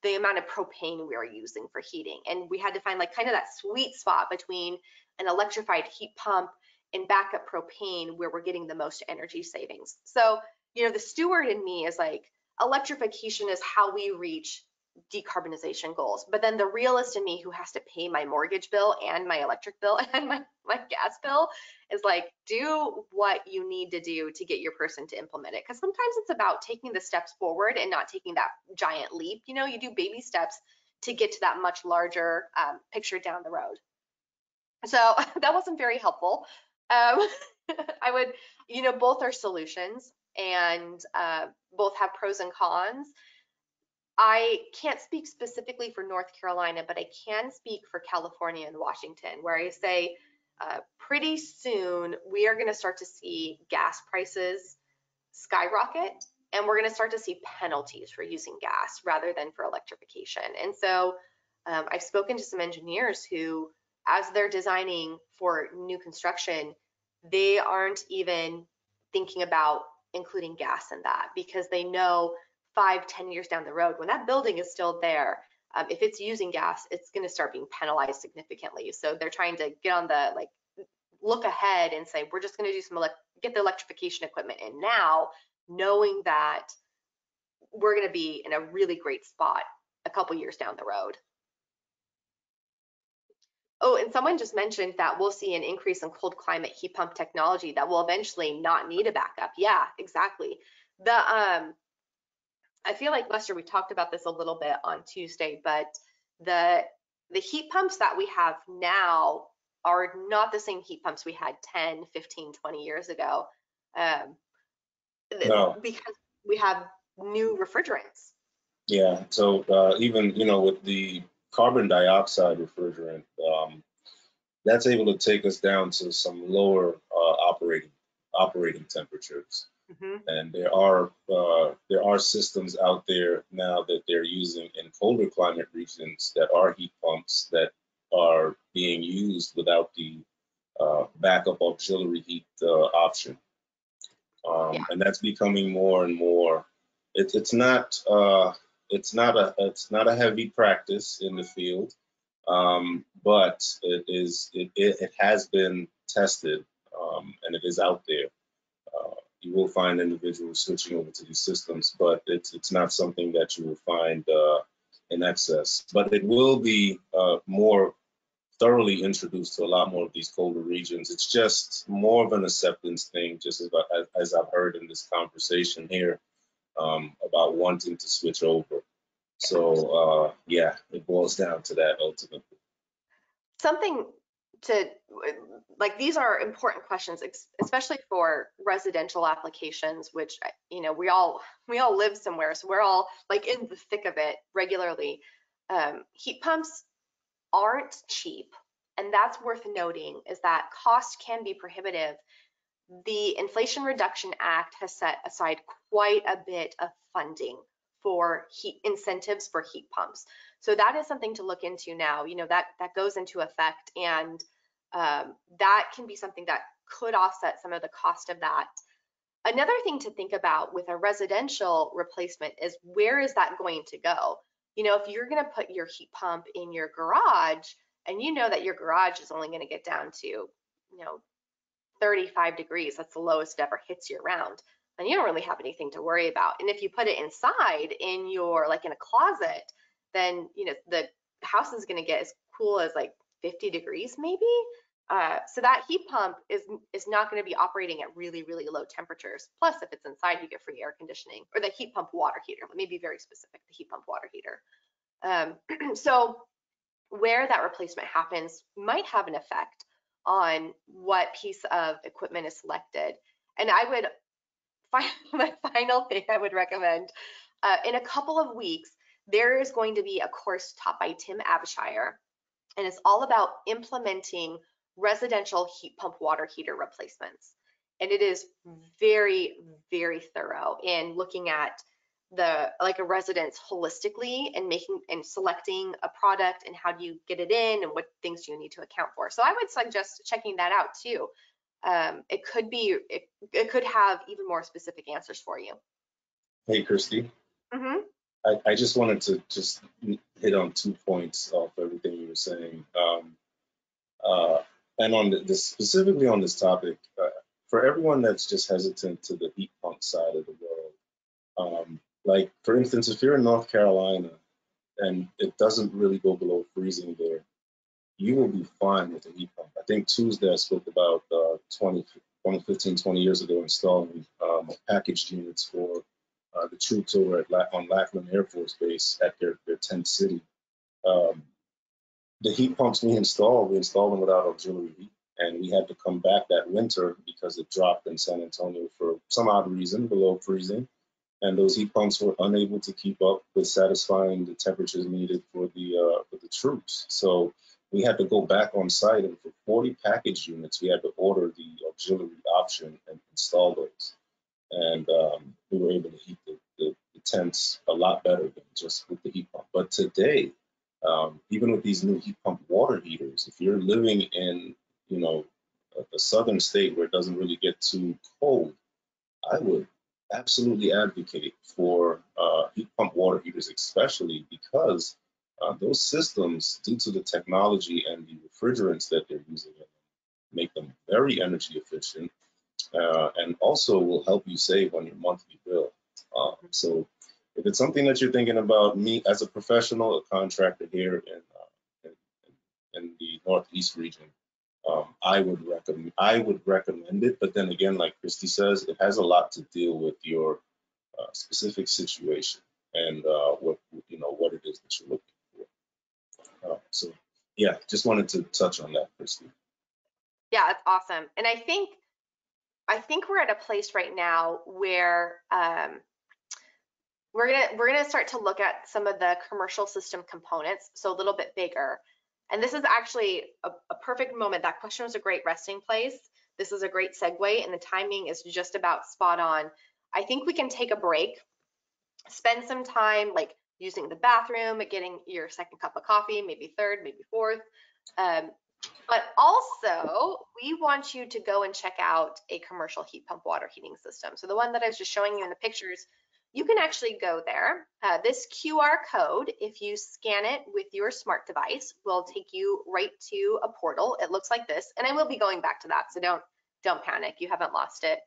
the amount of propane we were using for heating. And we had to find like kind of that sweet spot between an electrified heat pump and backup propane where we're getting the most energy savings. So, you know, the steward in me is like, electrification is how we reach decarbonization goals. But then the realist in me who has to pay my mortgage bill and my electric bill and my gas bill is like, do what you need to do to get your person to implement it. Because sometimes it's about taking the steps forward and not taking that giant leap. You know, you do baby steps to get to that much larger picture down the road. So that wasn't very helpful. I would, you know, both are solutions and both have pros and cons. I can't speak specifically for North Carolina, but I can speak for California and Washington, where I say pretty soon we are going to start to see gas prices skyrocket, and we're going to start to see penalties for using gas rather than for electrification. And so I've spoken to some engineers who as they're designing for new construction, they aren't even thinking about including gas in that, because they know 5-10 years down the road, when that building is still there, if it's using gas, it's going to start being penalized significantly. So they're trying to get on the look ahead and say, we're just going to do get the electrification equipment in now, knowing that we're going to be in a really great spot a couple years down the road. Oh, and someone just mentioned that we'll see an increase in cold climate heat pump technology that will eventually not need a backup. Yeah, exactly. I feel like, Lester, we talked about this a little bit on Tuesday, but the heat pumps that we have now are not the same heat pumps we had 10, 15, 20 years ago, No. because we have new refrigerants. Yeah. So even, with the carbon dioxide refrigerant, that's able to take us down to some lower operating temperatures. Mm-hmm. And there are systems out there now that they're using in colder climate regions that are heat pumps that are being used without the backup auxiliary heat option. And that's becoming more and more. It's not a heavy practice in the field, but it has been tested, and it is out there. You will find individuals switching over to these systems, but it's not something that you will find in excess. But it will be more thoroughly introduced to a lot more of these colder regions. It's just more of an acceptance thing, just as I've heard in this conversation here about wanting to switch over. So yeah, it boils down to that ultimately. Something to these are important questions, especially for residential applications, which we all live somewhere, so we're all in the thick of it regularly. Heat pumps aren't cheap, and that's worth noting, is that cost can be prohibitive. The Inflation Reduction Act has set aside quite a bit of funding for heat incentives for heat pumps. So that is something to look into now. That goes into effect, and that can be something that could offset some of the cost of that. Another thing to think about with a residential replacement is, where is that going to go? If you're going to put your heat pump in your garage, and that your garage is only going to get down to 35 degrees, that's the lowest it ever hits year round, and you don't really have anything to worry about. And if you put it inside in your in a closet, then the house is going to get as cool as 50 degrees maybe. So that heat pump is not going to be operating at really, really low temperatures. Plus, if it's inside, you get free air conditioning, or the heat pump water heater. Let me be very specific, the heat pump water heater. So where that replacement happens might have an effect on what piece of equipment is selected. And my final thing I would recommend, in a couple of weeks, there is going to be a course taught by Tim Avishire, and it's all about implementing residential heat pump water heater replacements. And it is very, very thorough in looking at a residence holistically, and selecting a product, and how do you get it in, and what things do you need to account for. So I would suggest checking that out too. It could have even more specific answers for you. Hey, Kristy. Mm-hmm. I just wanted to just hit on 2 points off everything you were saying. And on specifically on this topic, for everyone that's just hesitant to the heat pump side of the world, for instance, if you're in North Carolina and it doesn't really go below freezing there, you will be fine with a heat pump. I think Tuesday I spoke about 20 years ago installing packaged units for the troops over on Lackland Air Force Base at their tent city. The heat pumps we installed them without auxiliary heat, and we had to come back that winter because it dropped in San Antonio for some odd reason below freezing, and those heat pumps were unable to keep up with satisfying the temperatures needed for the troops. So we had to go back on site, and for 40 package units, we had to order the auxiliary option and install those. And we were able to heat the tents a lot better than just with the heat pump. But today, Even with these new heat pump water heaters, if you're living in, you know, a southern state where it doesn't really get too cold, I would absolutely advocate for heat pump water heaters, especially because those systems, due to the technology and the refrigerants that they're using, make them very energy efficient, and also will help you save on your monthly bill. So if it's something that you're thinking about, me as a professional, a contractor here in the Northeast region, I would recommend it. But then again, like Kristy says, it has a lot to deal with your specific situation and what it is that you're looking for. So yeah, just wanted to touch on that, Kristy. Yeah, it's awesome. And I think we're at a place right now where we're gonna start to look at some of the commercial system components, so a little bit bigger. And this is actually a perfect moment. That question was a great resting place. This is a great segue, and the timing is just about spot on. I think we can take a break, spend some time like using the bathroom, getting your second cup of coffee, maybe third, maybe fourth. But also, we want you to go and check out a commercial heat pump water heating system. So the one that I was just showing you in the pictures, you can actually go there. This QR code, if you scan it with your smart device, will take you right to a portal. It looks like this, and I will be going back to that, so don't panic. You haven't lost it.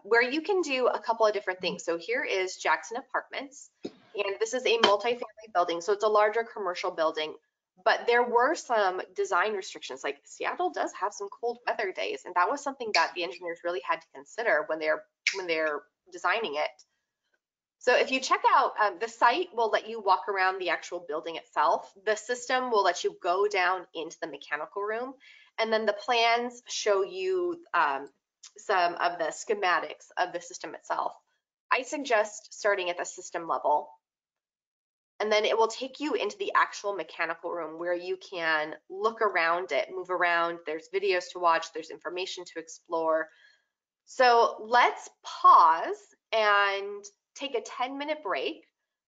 Where you can do a couple of different things. So here is Jackson Apartments, and this is a multifamily building, so it's a larger commercial building. But there were some design restrictions, like Seattle does have some cold weather days, and that was something that the engineers really had to consider when they're designing it. So if you check out, the site will let you walk around the actual building itself. The system will let you go down into the mechanical room, and then the plans show you some of the schematics of the system itself. I suggest starting at the system level, and then it will take you into the actual mechanical room where you can look around it, move around. There's videos to watch, there's information to explore. So let's pause and take a 10-minute break.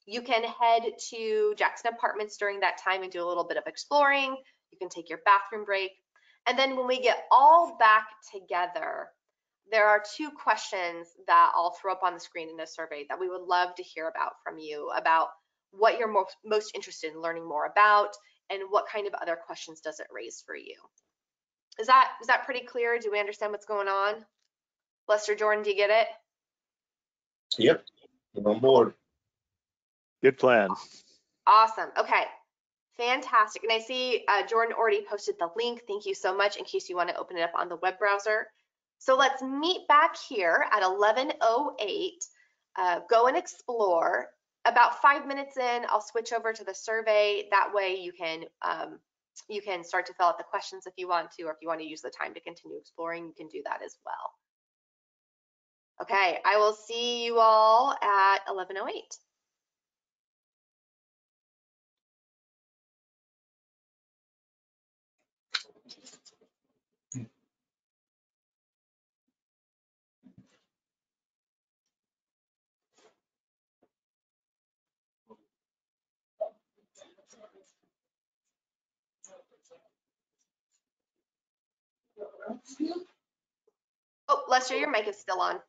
You can head to Jackson Apartments during that time and do a little bit of exploring. You can take your bathroom break. And then when we get all back together, there are 2 questions that I'll throw up on the screen in a survey that we would love to hear about from you, about what you're most interested in learning more about, and what kind of other questions does it raise for you. Is that pretty clear? Do we understand what's going on? Lester, Jordan, do you get it? Yep, I'm on board. Good plan. Awesome. Okay, fantastic. And I see Jordan already posted the link. Thank you so much, in case you want to open it up on the web browser. So let's meet back here at 11:08. Go and explore. About 5 minutes in, I'll switch over to the survey. That way you can start to fill out the questions if you want to, or if you want to use the time to continue exploring, you can do that as well. Okay, I will see you all at 11:08. Oh, Lester, your mic is still on.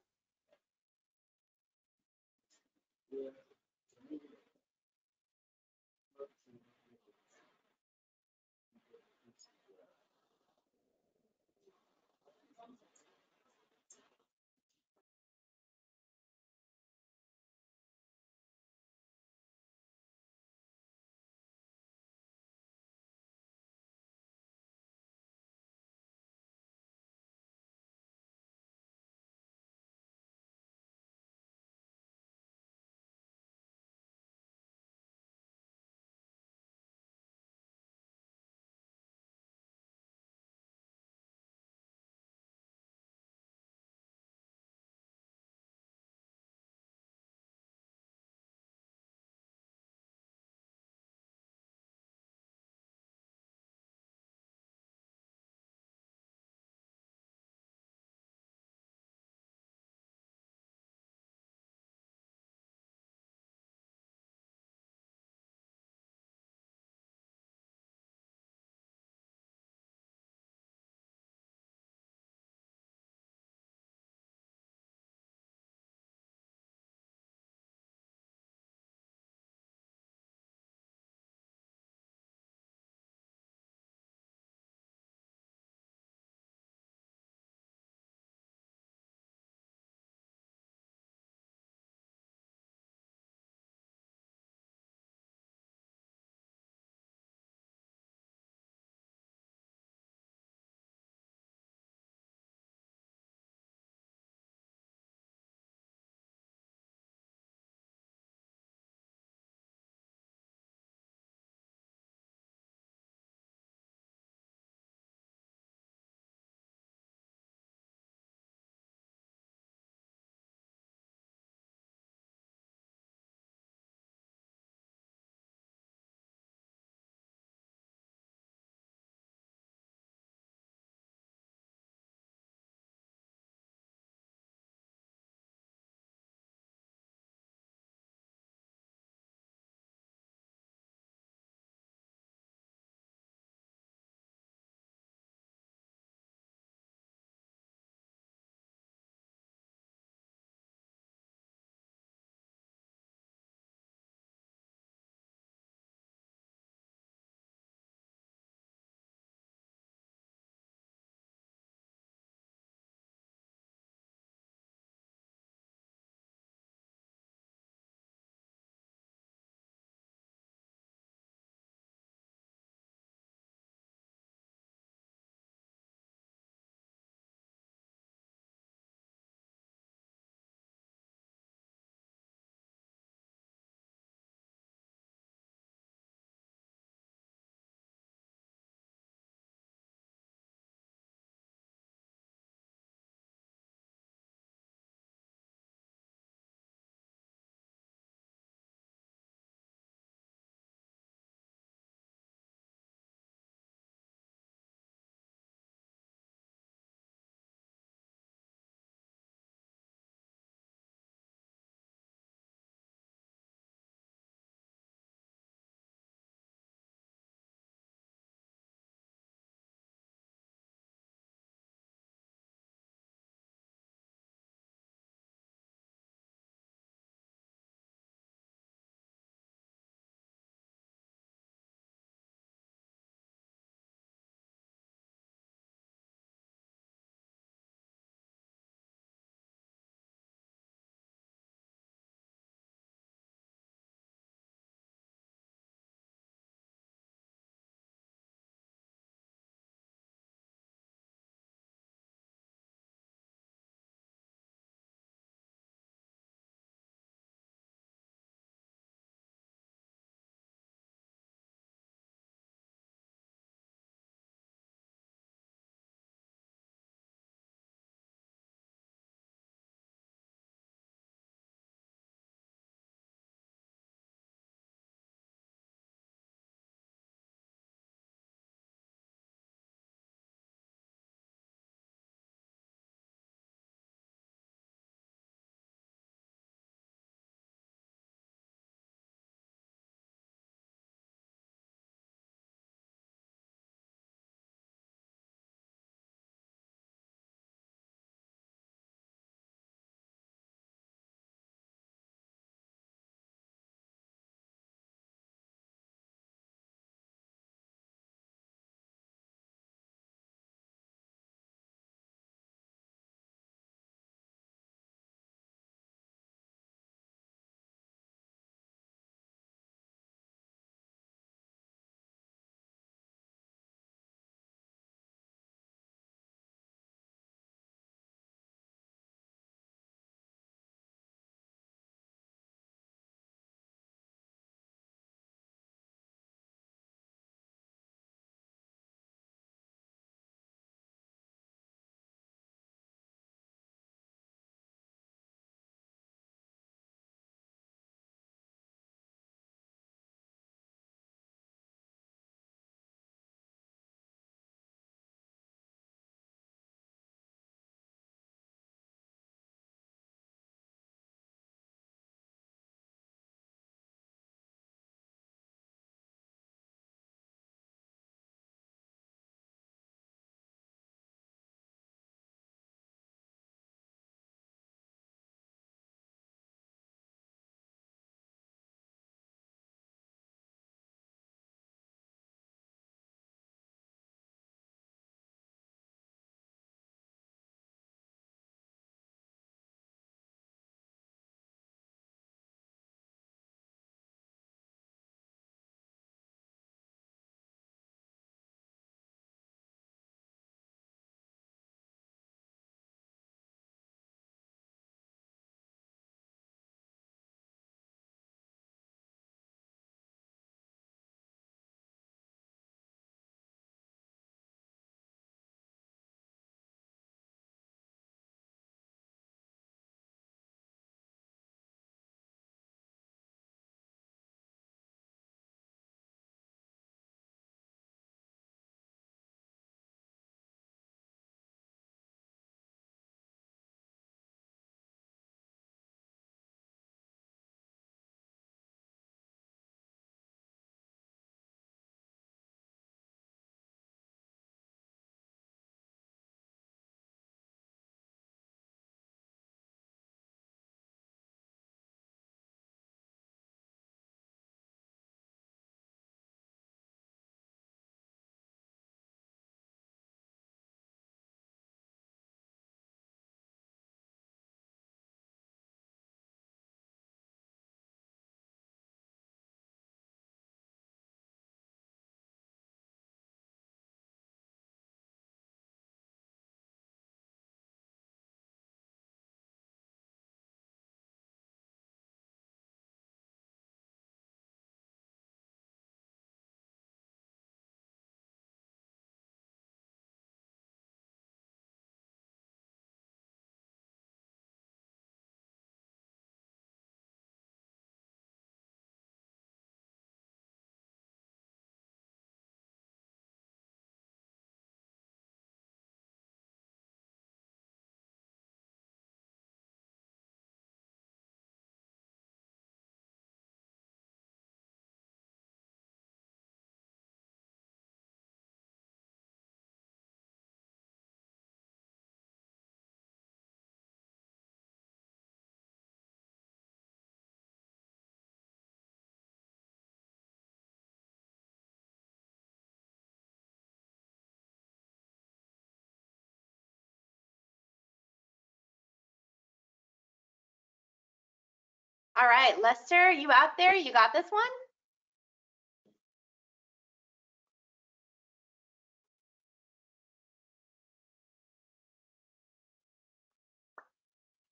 All right, Lester, you out there? You got this one?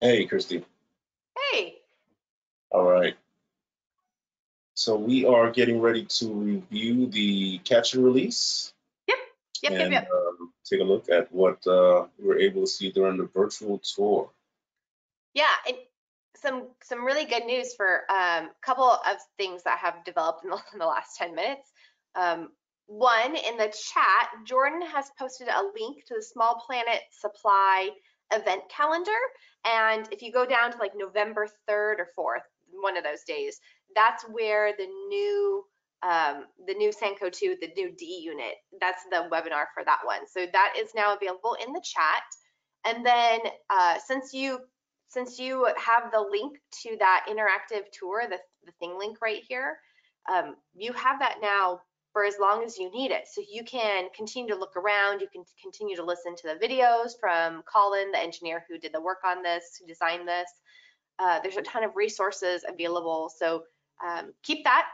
Hey, Kristy. Hey. All right. So we are getting ready to review the catch and release and Yep. take a look at what we were able to see during the virtual tour. Yeah, and some really good news for a couple of things that have developed in the last 10 minutes. One, in the chat, Jordan has posted a link to the Small Planet Supply event calendar. And if you go down to like November 3rd or 4th, one of those days, that's where the new Sanco 2, the new D unit, that's the webinar for that one. So that is now available in the chat. And then since you have the link to that interactive tour, the thing link right here, you have that now for as long as you need it. So you can continue to look around, you can continue to listen to the videos from Colin, the engineer who did the work on this, who designed this. There's a ton of resources available. So keep that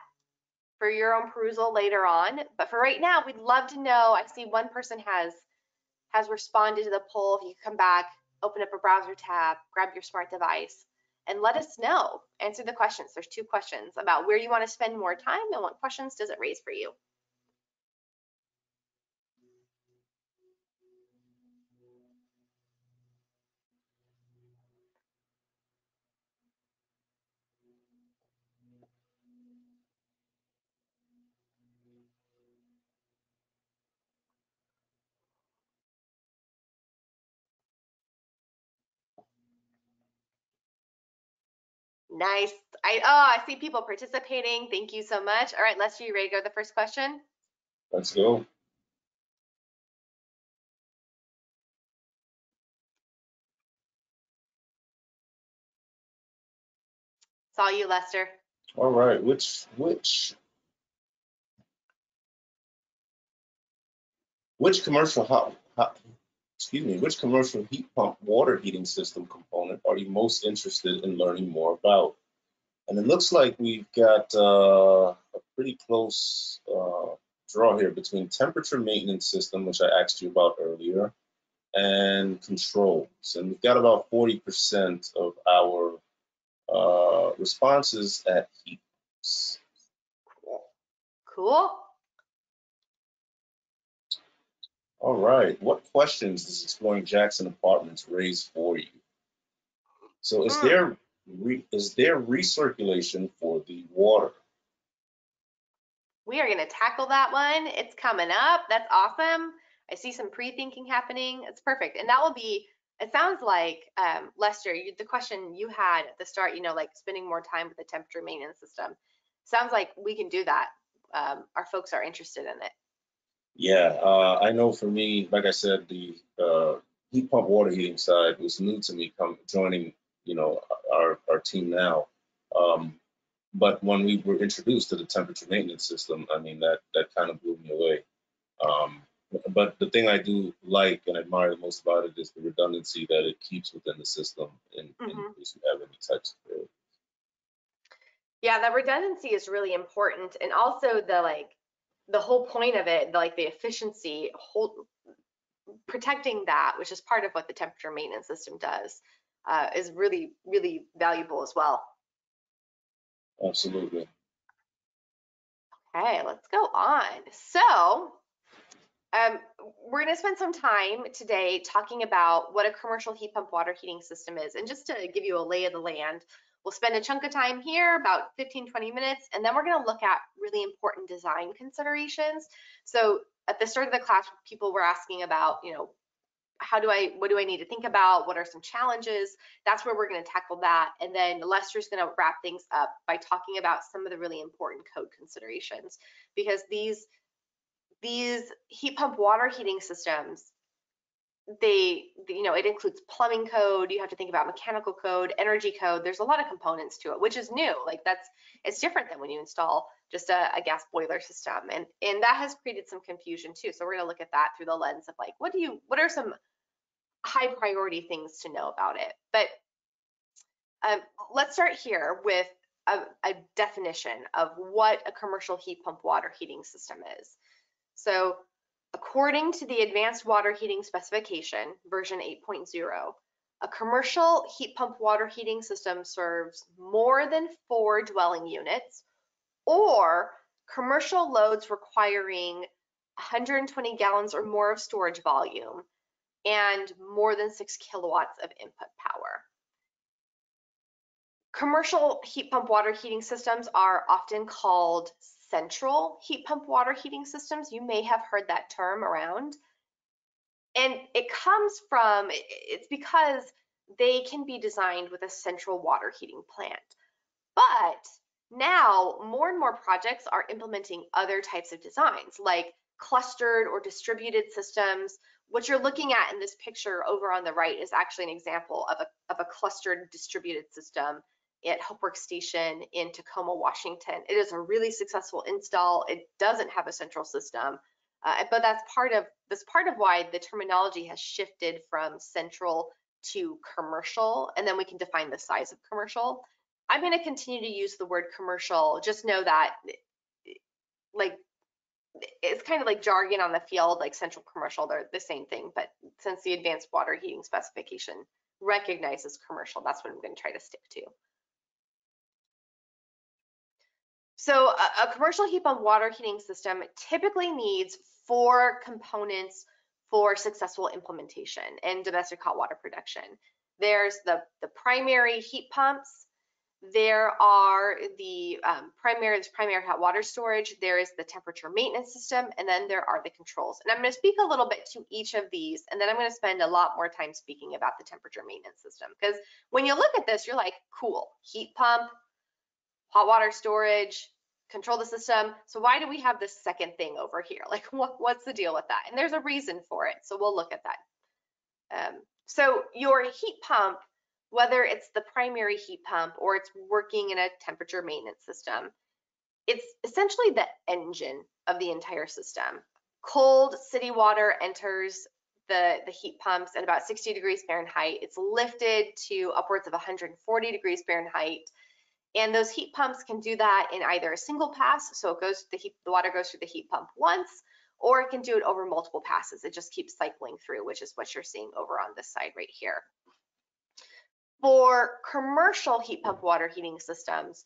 for your own perusal later on. But for right now, we'd love to know, I see one person has responded to the poll. If you come back, open up a browser tab, grab your smart device, and let us know. Answer the questions. There's 2 questions about where you want to spend more time and what questions does it raise for you. Nice. I see people participating. Thank you so much. All right, Lester, you ready to go to the first question? Let's go. It's all you, Lester. All right. Which commercial which commercial heat pump water heating system component are you most interested in learning more about? And it looks like we've got a pretty close draw here between temperature maintenance system, which I asked you about earlier, and controls. And we've got about 40% of our responses at heat pumps. Cool. All right. What questions does exploring Jackson Apartments raise for you? So is there recirculation for the water? We are going to tackle that one. It's coming up. That's awesome. I see some pre-thinking happening. It's perfect. And that will be, it sounds like, Lester, the question you had at the start, like spending more time with the temperature maintenance system. Sounds like we can do that. Our folks are interested in it. Yeah, I know for me, like I said, the heat pump water heating side was new to me joining, our team now. But when we were introduced to the temperature maintenance system, I mean, that kind of blew me away. But the thing I do like and admire the most about it is the redundancy that it keeps within the system in case you have any types of failure. Yeah, that redundancy is really important, and also the whole point of it, like the efficiency, protecting that, which is part of what the temperature maintenance system does, is really, really valuable as well. Absolutely. Okay, let's go on. So we're going to spend some time today talking about what a commercial heat pump water heating system is. And just to give you a lay of the land, we'll spend a chunk of time here, about 15-20 minutes, and then we're going to look at really important design considerations. So at the start of the class, people were asking about, what do I need to think about? What are some challenges? That's where we're going to tackle that. And then Lester's going to wrap things up by talking about some of the really important code considerations, because these heat pump water heating systems, it includes plumbing code. You have to think about mechanical code, energy code. There's a lot of components to it, which is new. It's different than when you install just a gas boiler system, and that has created some confusion too. So we're going to look at that through the lens of what are some high priority things to know about it. But let's start here with a definition of what a commercial heat pump water heating system is. So according to the Advanced Water Heating Specification, version 8.0, a commercial heat pump water heating system serves more than 4 dwelling units or commercial loads requiring 120 gallons or more of storage volume and more than 6 kilowatts of input power. Commercial heat pump water heating systems are often called central heat pump water heating systems. You may have heard that term around. And it comes from, it's because they can be designed with a central water heating plant. But now more and more projects are implementing other types of designs like clustered or distributed systems. What you're looking at in this picture over on the right is actually an example of a clustered distributed system at Hope Workstation in Tacoma, Washington. It is a really successful install. It doesn't have a central system, but that's part of why the terminology has shifted from central to commercial, and then we can define the size of commercial. I'm going to continue to use the word commercial. Just know that, like, it's kind of like jargon on the field, like central commercial, they're the same thing, but since the Advanced Water Heating Specification recognizes commercial, that's what I'm going to try to stick to. So a commercial heat pump water heating system typically needs 4 components for successful implementation in domestic hot water production. There's the primary heat pumps, there are the primary hot water storage, there is the temperature maintenance system, and then there are the controls. And I'm going to speak a little bit to each of these, and then I'm going to spend a lot more time speaking about the temperature maintenance system, because when you look at this, you're like, cool, heat pump, hot water storage, control the system. So why do we have this second thing over here? Like, what's the deal with that? And there's a reason for it. So we'll look at that. So your heat pump, whether it's the primary heat pump or it's working in a temperature maintenance system, it's essentially the engine of the entire system. Cold city water enters the heat pumps at about 60 degrees Fahrenheit. It's lifted to upwards of 140 degrees Fahrenheit. And those heat pumps can do that in either a single pass, so it goes the water goes through the heat pump once, or it can do it over multiple passes. It just keeps cycling through, which is what you're seeing over on this side right here. For commercial heat pump water heating systems,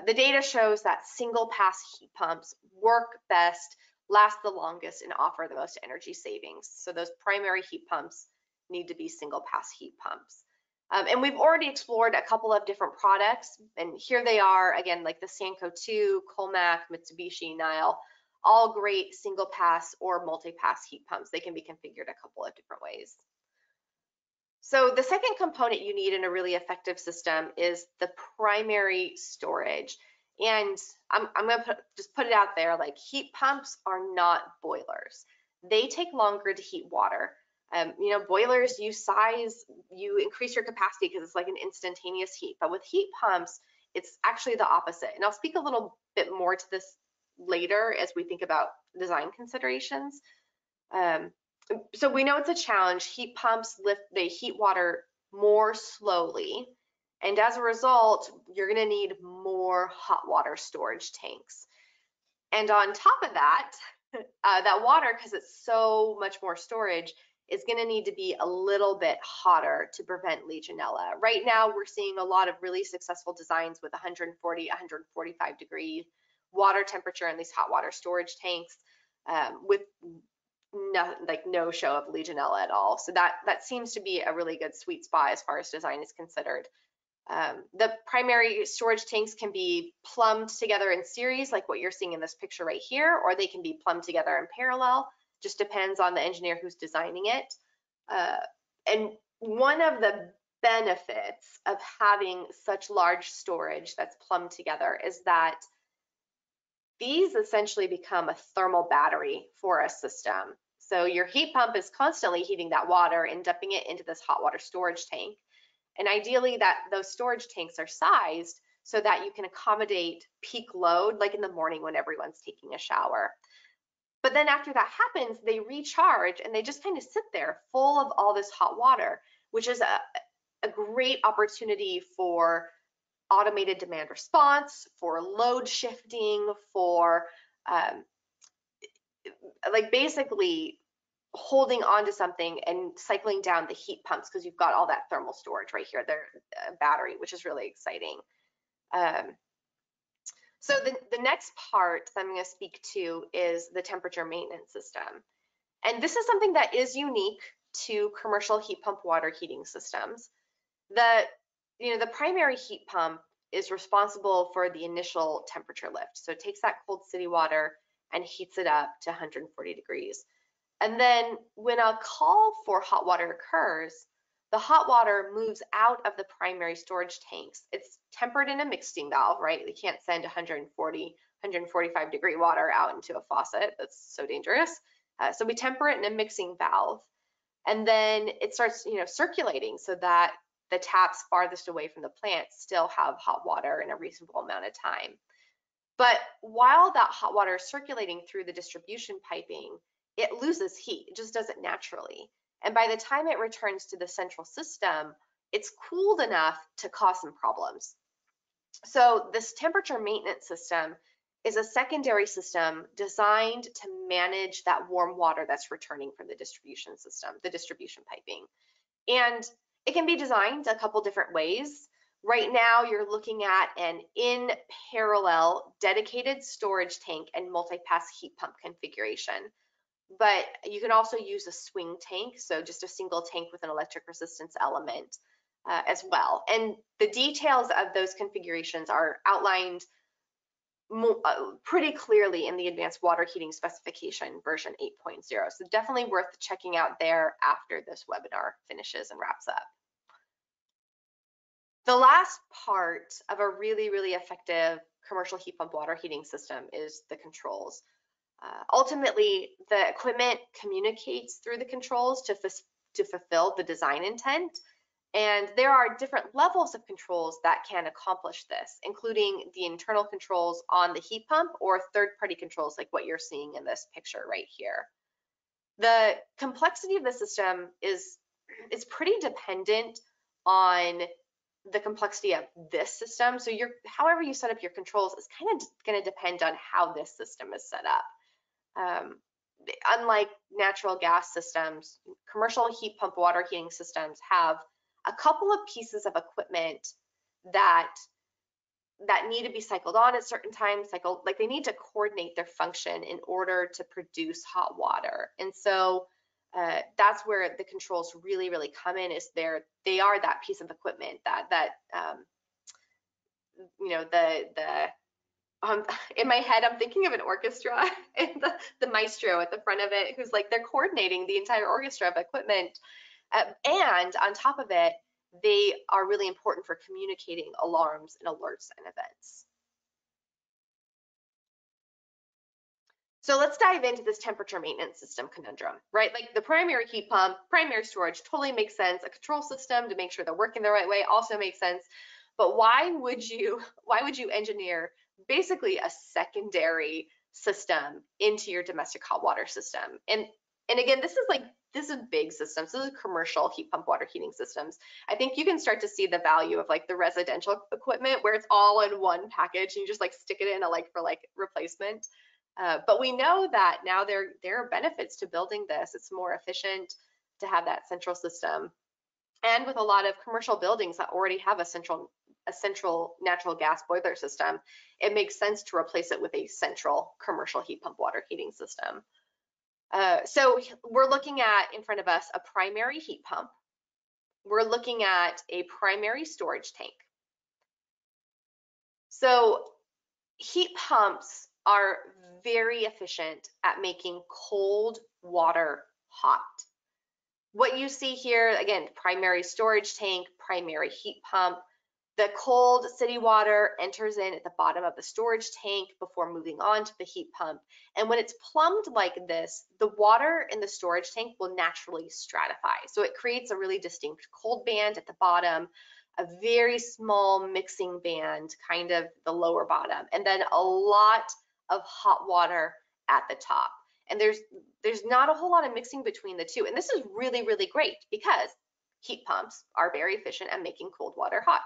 the data shows that single pass heat pumps work best, last the longest, and offer the most energy savings. So those primary heat pumps need to be single pass heat pumps. And we've already explored a couple of different products, and here they are again, like the Sanko 2, Colmac, Mitsubishi, Nile, all great single pass or multi-pass heat pumps. They can be configured a couple of different ways. So the second component you need in a really effective system is the primary storage. And I'm going to just put it out there, like, heat pumps are not boilers. They take longer to heat water. You know, boilers, you increase your capacity because it's like an instantaneous heat. But with heat pumps, it's actually the opposite. And I'll speak a little bit more to this later as we think about design considerations. So we know it's a challenge. Heat pumps they heat water more slowly. And as a result, you're going to need more hot water storage tanks. And on top of that, that water, because it's so much more storage, is going to need to be a little bit hotter to prevent Legionella. Right now, we're seeing a lot of really successful designs with 140, 145 degree water temperature in these hot water storage tanks with no show of Legionella at all. So that seems to be a really good sweet spot as far as design is considered. The primary storage tanks can be plumbed together in series, like what you're seeing in this picture right here, or they can be plumbed together in parallel. Just depends on the engineer who's designing it. And one of the benefits of having such large storage that's plumbed together is that these essentially become a thermal battery for a system. So your heat pump is constantly heating that water and dumping it into this hot water storage tank. And ideally those storage tanks are sized so that you can accommodate peak load, like in the morning when everyone's taking a shower. But then after that happens, they recharge and they just kind of sit there full of all this hot water, which is a great opportunity for automated demand response, for load shifting, for like basically holding on to something and cycling down the heat pumps, because you've got all that thermal storage right here, their battery, which is really exciting. So the next part that I'm going to speak to is the temperature maintenance system. And this is something that is unique to commercial heat pump water heating systems. The primary heat pump is responsible for the initial temperature lift. So it takes that cold city water and heats it up to 140 degrees. And then when a call for hot water occurs, the hot water moves out of the primary storage tanks. It's tempered in a mixing valve, right? They can't send 145 degree water out into a faucet. That's so dangerous. So we temper it in a mixing valve, and then it starts, circulating so that the taps farthest away from the plant still have hot water in a reasonable amount of time. But while that hot water is circulating through the distribution piping, it loses heat. It just does it naturally. And by the time it returns to the central system, it's cooled enough to cause some problems. So this temperature maintenance system is a secondary system designed to manage that warm water that's returning from the distribution system, the distribution piping. And it can be designed a couple different ways. Right now, you're looking at an in parallel dedicated storage tank and multi-pass heat pump configuration. But you can also use a swing tank, so just a single tank with an electric resistance element as well. And the details of those configurations are outlined pretty clearly in the Advanced Water Heating Specification version 8.0. So definitely worth checking out there after this webinar finishes and wraps up. The last part of a really, really effective commercial heat pump water heating system is the controls. Ultimately, the equipment communicates through the controls to fulfill the design intent. And there are different levels of controls that can accomplish this, including the internal controls on the heat pump or third-party controls like what you're seeing in this picture right here. The complexity of the system is pretty dependent on the complexity of this system. So however you set up your controls is kind of going to depend on how this system is set up. Unlike natural gas systems, commercial heat pump water heating systems have a couple of pieces of equipment that need to be cycled on at certain times, like they need to coordinate their function in order to produce hot water. And so that's where the controls really, really come in, is they are that piece of equipment in my head, I'm thinking of an orchestra and the maestro at the front of it, who's like, they're coordinating the entire orchestra of equipment. And on top of it, they are really important for communicating alarms and alerts and events. So let's dive into this temperature maintenance system conundrum, right? Like the primary heat pump, primary storage totally makes sense. A control system to make sure they're working the right way also makes sense. But why would you engineer basically a secondary system into your domestic hot water system? And again, this is big systems. This is commercial heat pump water heating systems. I think you can start to see the value of like the residential equipment where it's all in one package and you just like stick it in a like for like replacement. But we know that now there are benefits to building this. It's more efficient to have that central system. And with a lot of commercial buildings that already have a central natural gas boiler system, it makes sense to replace it with a central commercial heat pump water heating system. So we're looking at, in front of us, a primary heat pump. We're looking at a primary storage tank. So heat pumps are very efficient at making cold water hot. What you see here, again, primary storage tank, primary heat pump. The cold city water enters in at the bottom of the storage tank before moving on to the heat pump. And when it's plumbed like this, the water in the storage tank will naturally stratify. So it creates a really distinct cold band at the bottom, a very small mixing band, kind of the lower bottom, and then a lot of hot water at the top. And there's not a whole lot of mixing between the two. And this is really, really great because heat pumps are very efficient at making cold water hot.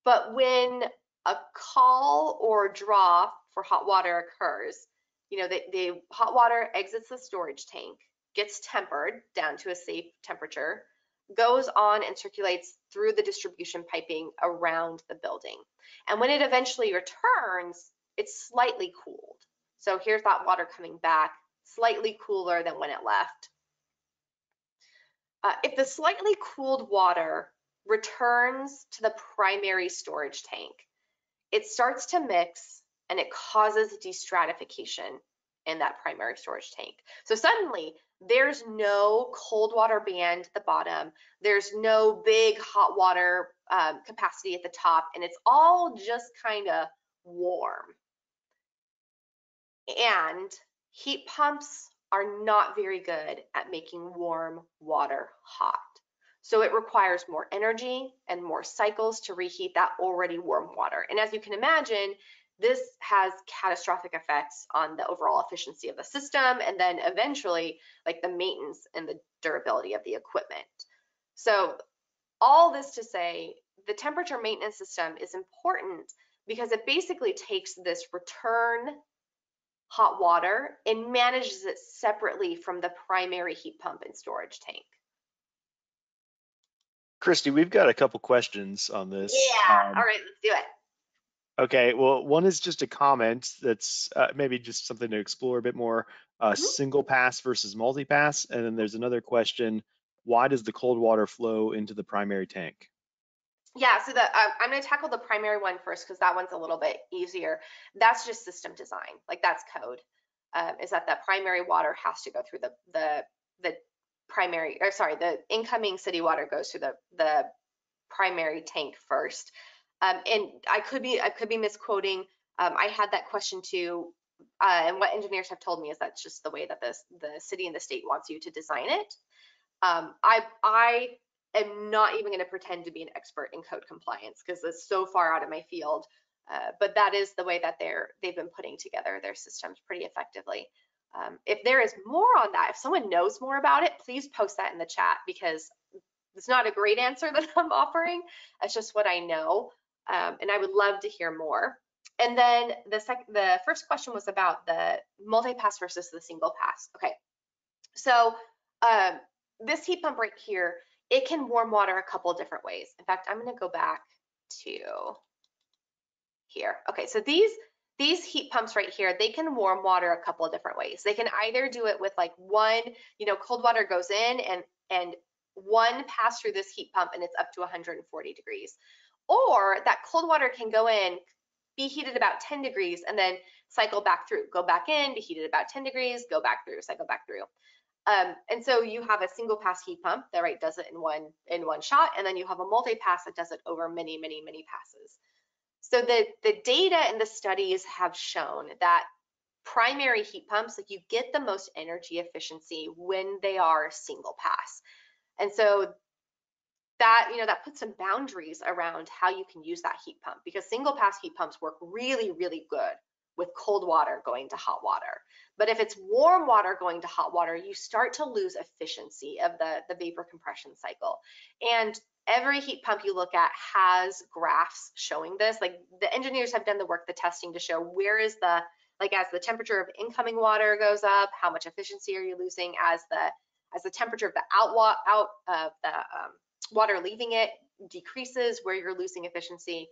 But when a call or draw for hot water occurs, you know, the hot water exits the storage tank, gets tempered down to a safe temperature, goes on and circulates through the distribution piping around the building. And when it eventually returns, it's slightly cooled. So here's that water coming back, slightly cooler than when it left. If the slightly cooled water returns to the primary storage tank, it starts to mix and it causes destratification in that primary storage tank. So suddenly there's no cold water band at the bottom, there's no big hot water capacity at the top, and it's all just kind of warm. And heat pumps are not very good at making warm water hot. So it requires more energy and more cycles to reheat that already warm water. And as you can imagine, this has catastrophic effects on the overall efficiency of the system, and then eventually like the maintenance and the durability of the equipment. So all this to say, the temperature maintenance system is important because it basically takes this return hot water and manages it separately from the primary heat pump and storage tank. Kristy, we've got a couple questions on this. Yeah, all right, let's do it. Okay, well, one is just a comment that's maybe just something to explore a bit more, single pass versus multi-pass. And then there's another question, why does the cold water flow into the primary tank? Yeah, so I'm going to tackle the primary one first because that one's a little bit easier. That's just system design, like that's code, is that the primary water has to go through the primary, or sorry, the incoming city water goes through the primary tank first. And I could be misquoting. I had that question too, and what engineers have told me is that's just the way that the city and the state wants you to design it. I am not even going to pretend to be an expert in code compliance because it's so far out of my field. But that is the way that they've been putting together their systems pretty effectively. If there is more on that, if someone knows more about it, please post that in the chat because it's not a great answer that I'm offering. It's just what I know. And I would love to hear more. And then the first question was about the multi-pass versus the single pass. Okay, so this heat pump right here, it can warm water a couple of different ways. In fact, I'm going to go back to here. Okay, so these heat pumps right here, they can warm water a couple of different ways. They can either do it with like one, you know, cold water goes in and one pass through this heat pump and it's up to 140 degrees. Or that cold water can go in, be heated about 10 degrees and then cycle back through, go back in, be heated about 10 degrees, go back through, cycle back through. And so you have a single pass heat pump that does it in one shot, and then you have a multi-pass that does it over many passes. So the data and the studies have shown that primary heat pumps, like you get the most energy efficiency when they are single pass. And so that, you know, that puts some boundaries around how you can use that heat pump because single pass heat pumps work really good with cold water going to hot water. But if it's warm water going to hot water, you start to lose efficiency of the vapor compression cycle. And every heat pump you look at has graphs showing this. Like the engineers have done the work, the testing to show where is the, like as the temperature of incoming water goes up, how much efficiency are you losing as the temperature of the water leaving it decreases, where you're losing efficiency.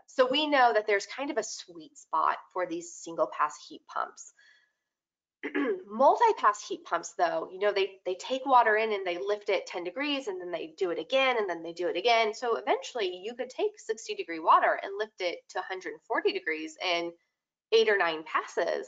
So we know that there's kind of a sweet spot for these single pass heat pumps. Multi-pass heat pumps though, you know, they take water in and they lift it 10 degrees and then they do it again and then they do it again. So eventually you could take 60 degree water and lift it to 140 degrees in 8 or 9 passes.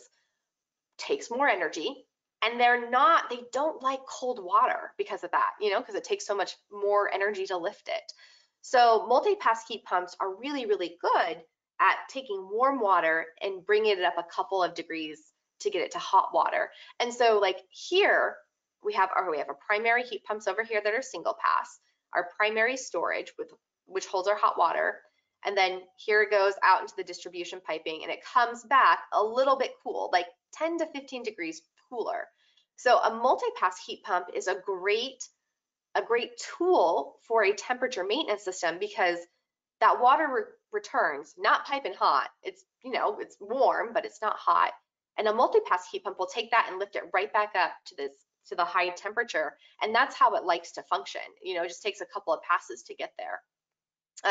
Takes more energy, and they don't like cold water because of that, you know, because it takes so much more energy to lift it. So multi-pass heat pumps are really good at taking warm water and bringing it up a couple of degrees to get it to hot water. And so like here we have a primary heat pumps over here that are single pass, our primary storage which holds our hot water, and then here it goes out into the distribution piping and it comes back a little bit cool, like 10 to 15 degrees cooler. So a multi-pass heat pump is a great tool for a temperature maintenance system because that water returns, not piping hot. It's, you know, it's warm, but it's not hot. And a multi-pass heat pump will take that and lift it right back up to the high temperature. And that's how it likes to function. You know, it just takes a couple of passes to get there.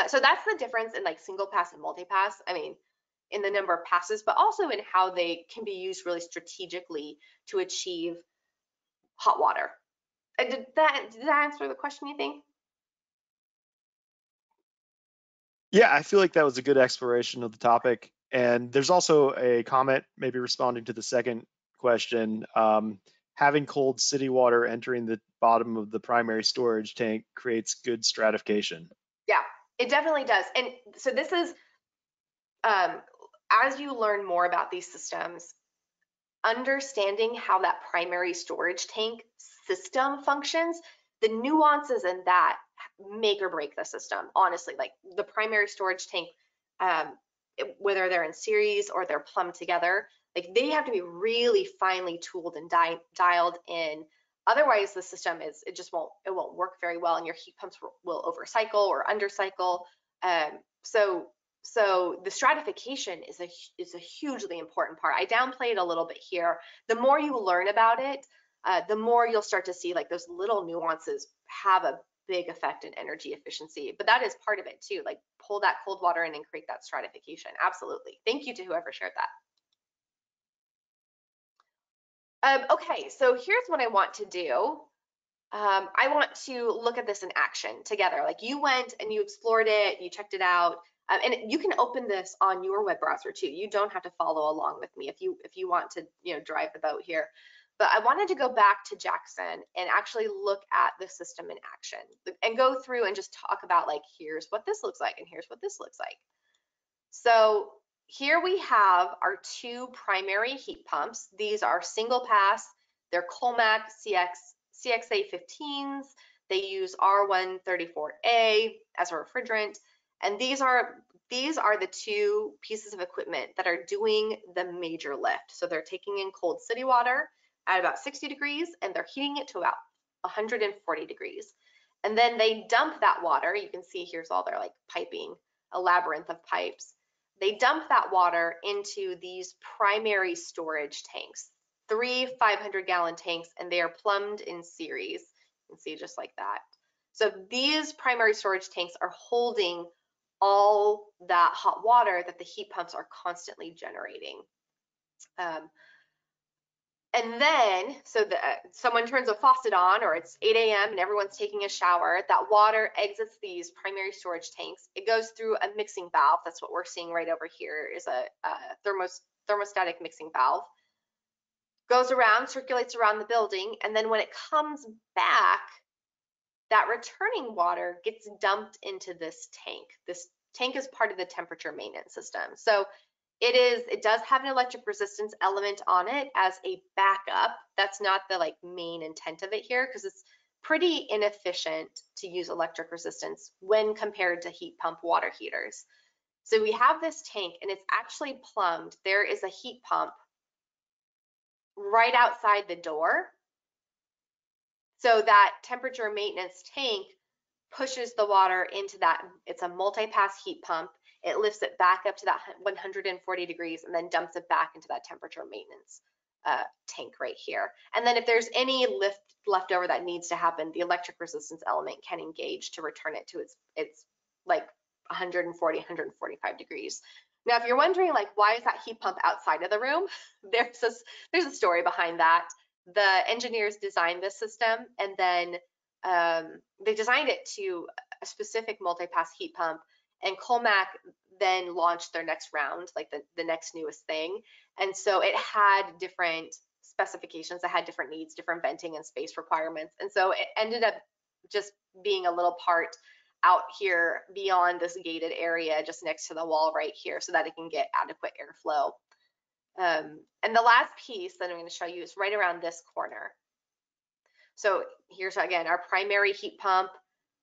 So that's the difference in like single pass and multi-pass. I mean, in the number of passes, but also in how they can be used really strategically to achieve hot water. Did that answer the question, you think? Yeah, I feel like that was a good exploration of the topic. And there's also a comment, maybe responding to the second question. Having cold city water entering the bottom of the primary storage tank creates good stratification. Yeah, it definitely does. And so this is, as you learn more about these systems, understanding how that primary storage tank system functions, the nuances in that make or break the system, honestly. Like the primary storage tank, whether they're in series or they're plumbed together, like they have to be really finely tooled and dialed in. Otherwise, the system it won't work very well, and your heat pumps will overcycle or undercycle. So the stratification is a hugely important part. I downplayed a little bit here. The more you learn about it, the more you'll start to see like those little nuances have a big effect in energy efficiency. But that is part of it too. Like pull that cold water in and create that stratification. Absolutely. Thank you to whoever shared that. Okay, so here's what I want to do. I want to look at this in action together. Like you went and you explored it, you checked it out, and you can open this on your web browser too. You don't have to follow along with me if you want to, you know, drive the boat here. But I wanted to go back to Jackson and actually look at the system in action and go through and just talk about like, here's what this looks like and here's what this looks like. So here we have our two primary heat pumps. These are single pass. They're Podelnyk CXA15s. They use R134A as a refrigerant. And these are the two pieces of equipment that are doing the major lift. So they're taking in cold city water at about 60 degrees and they're heating it to about 140 degrees. And then they dump that water. You can see here's all their like piping, a labyrinth of pipes. They dump that water into these primary storage tanks, 3 500-gallon tanks, and they are plumbed in series. You can see just like that. So these primary storage tanks are holding all that hot water that the heat pumps are constantly generating. And then, so someone turns a faucet on, or it's 8 a.m. and everyone's taking a shower, that water exits these primary storage tanks. It goes through a mixing valve. That's what we're seeing right over here is a thermostatic mixing valve. Goes around, circulates around the building, and then when it comes back, that returning water gets dumped into this tank. This tank is part of the temperature maintenance system. So it does have an electric resistance element on it as a backup. That's not the like main intent of it here because it's pretty inefficient to use electric resistance when compared to heat pump water heaters. So we have this tank and it's actually plumbed. There is a heat pump right outside the door. So that temperature maintenance tank pushes the water into that. It's a multi-pass heat pump. It lifts it back up to that 140 degrees and then dumps it back into that temperature maintenance tank right here. And then if there's any lift left over that needs to happen, the electric resistance element can engage to return it to its like 140, 145 degrees. Now, if you're wondering like, why is that heat pump outside of the room? There's a story behind that. The engineers designed this system and then they designed it to a specific multi-pass heat pump, and Podelnyk then launched their next round, like the next newest thing. And so it had different specifications, it had different needs, different venting and space requirements. And so it ended up just being a little part out here beyond this gated area, just next to the wall right here, so that it can get adequate airflow. And the last piece that I'm going to show you is right around this corner. So here's again our primary heat pump,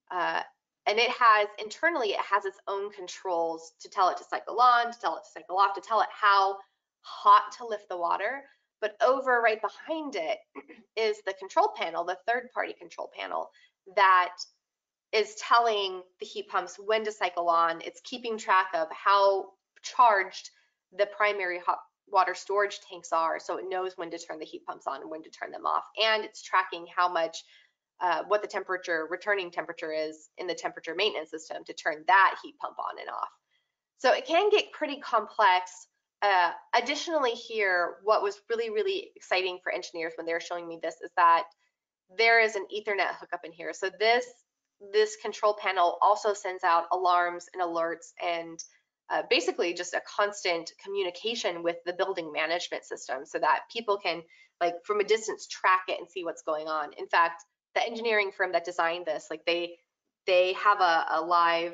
and it has internally it has its own controls to tell it to cycle on, to tell it to cycle off, to tell it how hot to lift the water. But over right behind it is the control panel, the third-party control panel that is telling the heat pumps when to cycle on. It's keeping track of how charged the primary hot water storage tanks are, so it knows when to turn the heat pumps on and when to turn them off. And it's tracking how much, what the temperature, returning temperature is in the temperature maintenance system to turn that heat pump on and off. So it can get pretty complex. Additionally here, what was really, really exciting for engineers when they were showing me this is that there is an Ethernet hookup in here. So this control panel also sends out alarms and alerts and basically just a constant communication with the building management system so that people can, like, from a distance track it and see what's going on. In fact, the engineering firm that designed this, like they have a live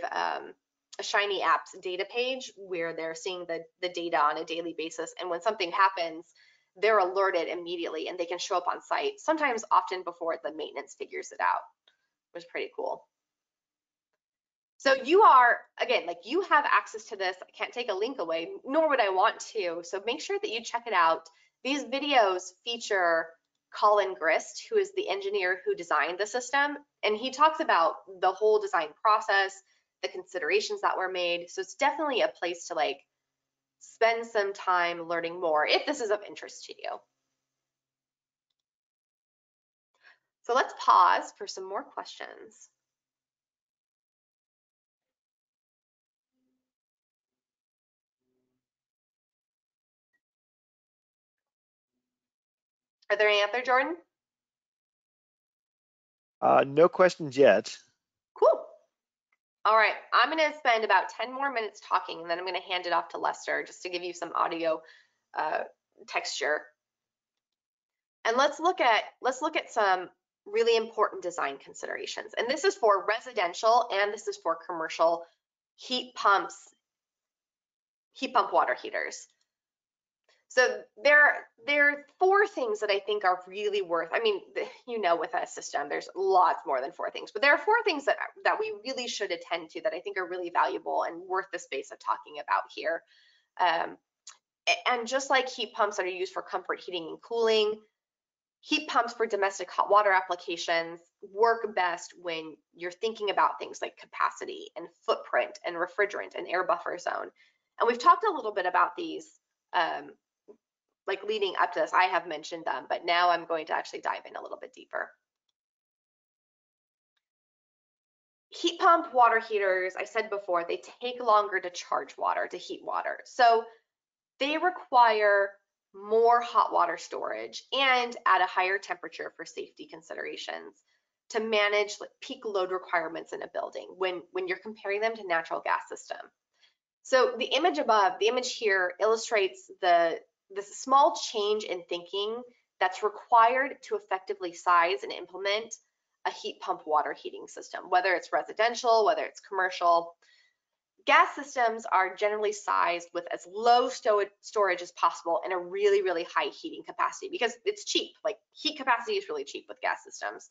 a Shiny Apps data page where they're seeing the data on a daily basis, and when something happens, they're alerted immediately and they can show up on site, sometimes often before the maintenance figures it out, which is pretty cool. So you are, again, like, you have access to this. I can't take a link away, nor would I want to. So make sure that you check it out. These videos feature Colin Grist, who is the engineer who designed the system, and he talks about the whole design process, the considerations that were made. So it's definitely a place to, like, spend some time learning more if this is of interest to you. So let's pause for some more questions. Are there any out there, Jordan? No questions yet. Cool. All right, I'm going to spend about 10 more minutes talking, and then I'm going to hand it off to Lester just to give you some audio texture. And let's look at some really important design considerations. And this is for residential and this is for commercial heat pump water heaters. So there are 4 things that I think are really worth, I mean, you know, with a system, there's lots more than 4 things, but there are 4 things that we really should attend to that I think are really valuable and worth the space of talking about here. And just like heat pumps that are used for comfort heating and cooling, heat pumps for domestic hot water applications work best when you're thinking about things like capacity and footprint and refrigerant and air buffer zone. And we've talked a little bit about these like leading up to this. I have mentioned them, but now I'm going to actually dive in a little bit deeper. Heat pump water heaters, I said before, they take longer to charge water, to heat water. So they require more hot water storage and at a higher temperature for safety considerations to manage peak load requirements in a building when you're comparing them to natural gas system. So the image above, the image here illustrates the small change in thinking that's required to effectively size and implement a heat pump water heating system, whether it's residential, whether it's commercial. Gas systems are generally sized with as low storage as possible and a really, really high heating capacity because it's cheap. Like, heat capacity is really cheap with gas systems.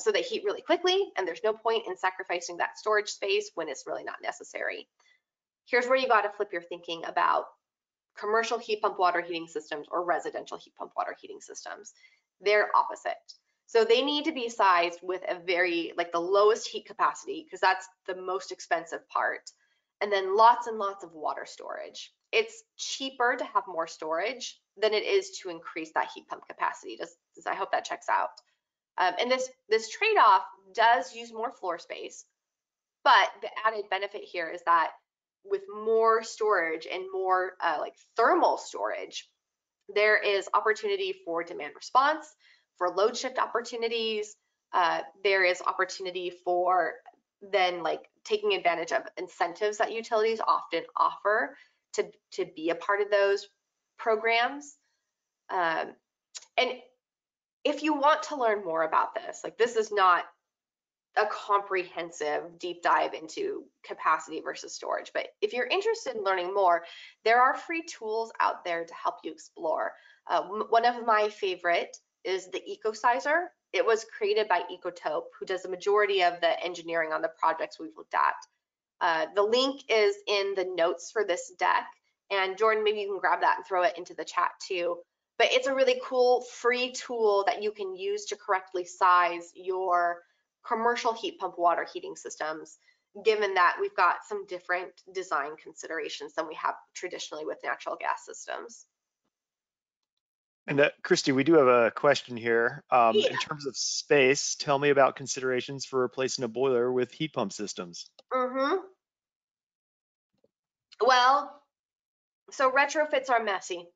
So they heat really quickly, and there's no point in sacrificing that storage space when it's really not necessary. Here's where you got to flip your thinking about commercial heat pump water heating systems or residential heat pump water heating systems. They're opposite. So they need to be sized with a very, like, the lowest heat capacity because that's the most expensive part. And then lots and lots of water storage. It's cheaper to have more storage than it is to increase that heat pump capacity. I hope that checks out. And this trade-off does use more floor space, but the added benefit here is that with more storage and more like thermal storage, there is opportunity for demand response, for load shift opportunities. There is opportunity for then, like, taking advantage of incentives that utilities often offer to be a part of those programs. And if you want to learn more about this, like, this is not a comprehensive deep dive into capacity versus storage, but if you're interested in learning more, there are free tools out there to help you explore. One of my favorite is the EcoSizer. It was created by Ecotope, who does the majority of the engineering on the projects we've looked at. The link is in the notes for this deck, and Jordan, maybe you can grab that and throw it into the chat too. But it's a really cool free tool that you can use to correctly size your commercial heat pump water heating systems, given that we've got some different design considerations than we have traditionally with natural gas systems. And Kristy, we do have a question here. Yeah. In terms of space, tell me about considerations for replacing a boiler with heat pump systems. Well, so retrofits are messy.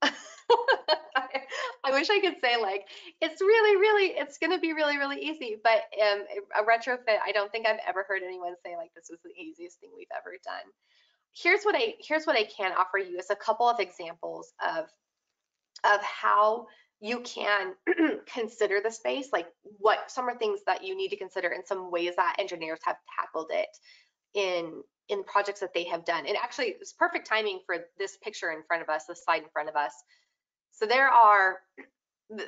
I wish I could say like it's gonna be really easy, but a retrofit, I don't think I've ever heard anyone say like this was the easiest thing we've ever done. Here's what I can offer you is a couple of examples of how you can consider the space, like what some are things that you need to consider and some ways that engineers have tackled it in projects that they have done. And actually it's perfect timing for this picture in front of us, this slide in front of us. So there are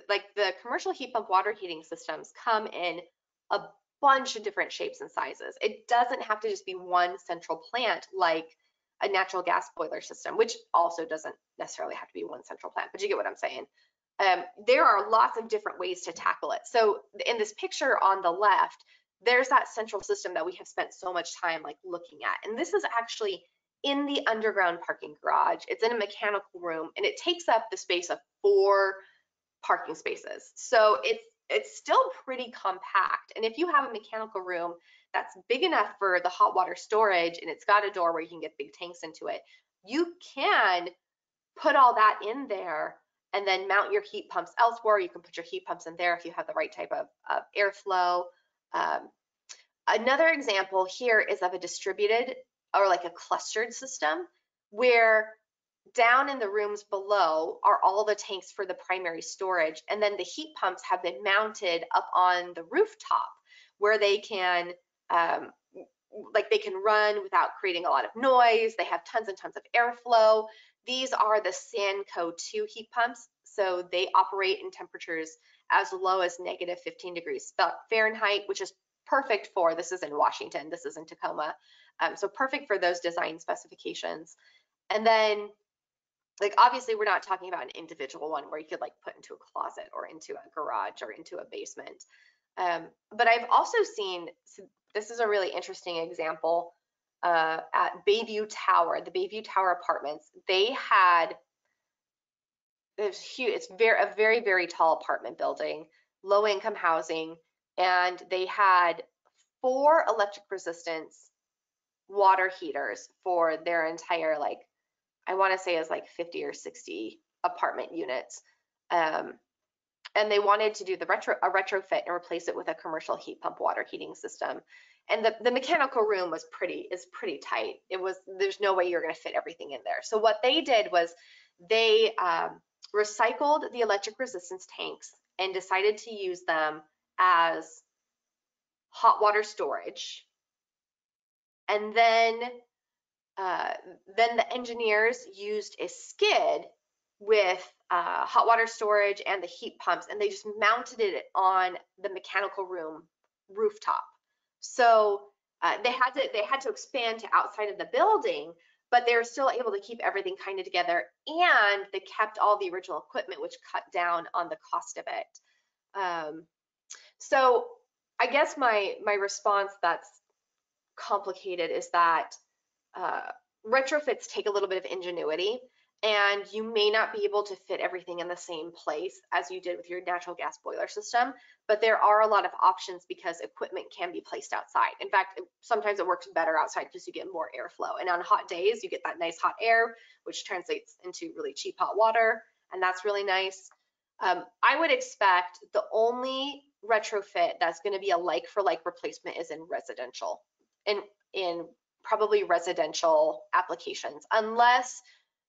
like the commercial heat pump water heating systems come in a bunch of different shapes and sizes. It doesn't have to just be one central plant like a natural gas boiler system, which also doesn't necessarily have to be one central plant, but you get what I'm saying. There are lots of different ways to tackle it. So in this picture on the left, there's that central system that we have spent so much time like looking at. And this is actually in the underground parking garage. It's in a mechanical room and it takes up the space of 4 parking spaces. So it's still pretty compact. And if you have a mechanical room that's big enough for the hot water storage and it's got a door where you can get big tanks into it, you can put all that in there and then mount your heat pumps elsewhere. You can put your heat pumps in there if you have the right type of airflow. Another example here is of a distributed or like a clustered system where down in the rooms below are all the tanks for the primary storage, and then the heat pumps have been mounted up on the rooftop where they can they can run without creating a lot of noise. They have tons and tons of airflow. These are the Sanco 2 heat pumps, so they operate in temperatures as low as -15 degrees Fahrenheit, which is perfect for, this is in Washington, this is in Tacoma, so perfect for those design specifications. And then like obviously we're not talking about an individual one where you could like put into a closet or into a garage or into a basement. But I've also seen, so this is a really interesting example at Bayview Tower, the Bayview Tower apartments. They had, it's huge, it's a very tall apartment building, low income housing, and they had 4 electric resistance water heaters for their entire, like, I want to say is like 50 or 60 apartment units. And they wanted to do a retrofit and replace it with a commercial heat pump water heating system. And the mechanical room is pretty tight. There's no way you're going to fit everything in there. So what they did was they recycled the electric resistance tanks and decided to use them as hot water storage. And then the engineers used a skid with hot water storage and the heat pumps, and they just mounted it on the mechanical room rooftop. So they had to expand to outside of the building, but they were still able to keep everything kind of together, and they kept all the original equipment, which cut down on the cost of it. So I guess my response that's complicated is that retrofits take a little bit of ingenuity, and you may not be able to fit everything in the same place as you did with your natural gas boiler system, but there are a lot of options because equipment can be placed outside. In fact, sometimes it works better outside because you get more airflow, and on hot days you get that nice hot air, which translates into really cheap hot water, and that's really nice. I would expect the only retrofit that's going to be a like for like replacement is in residential, in probably residential applications, unless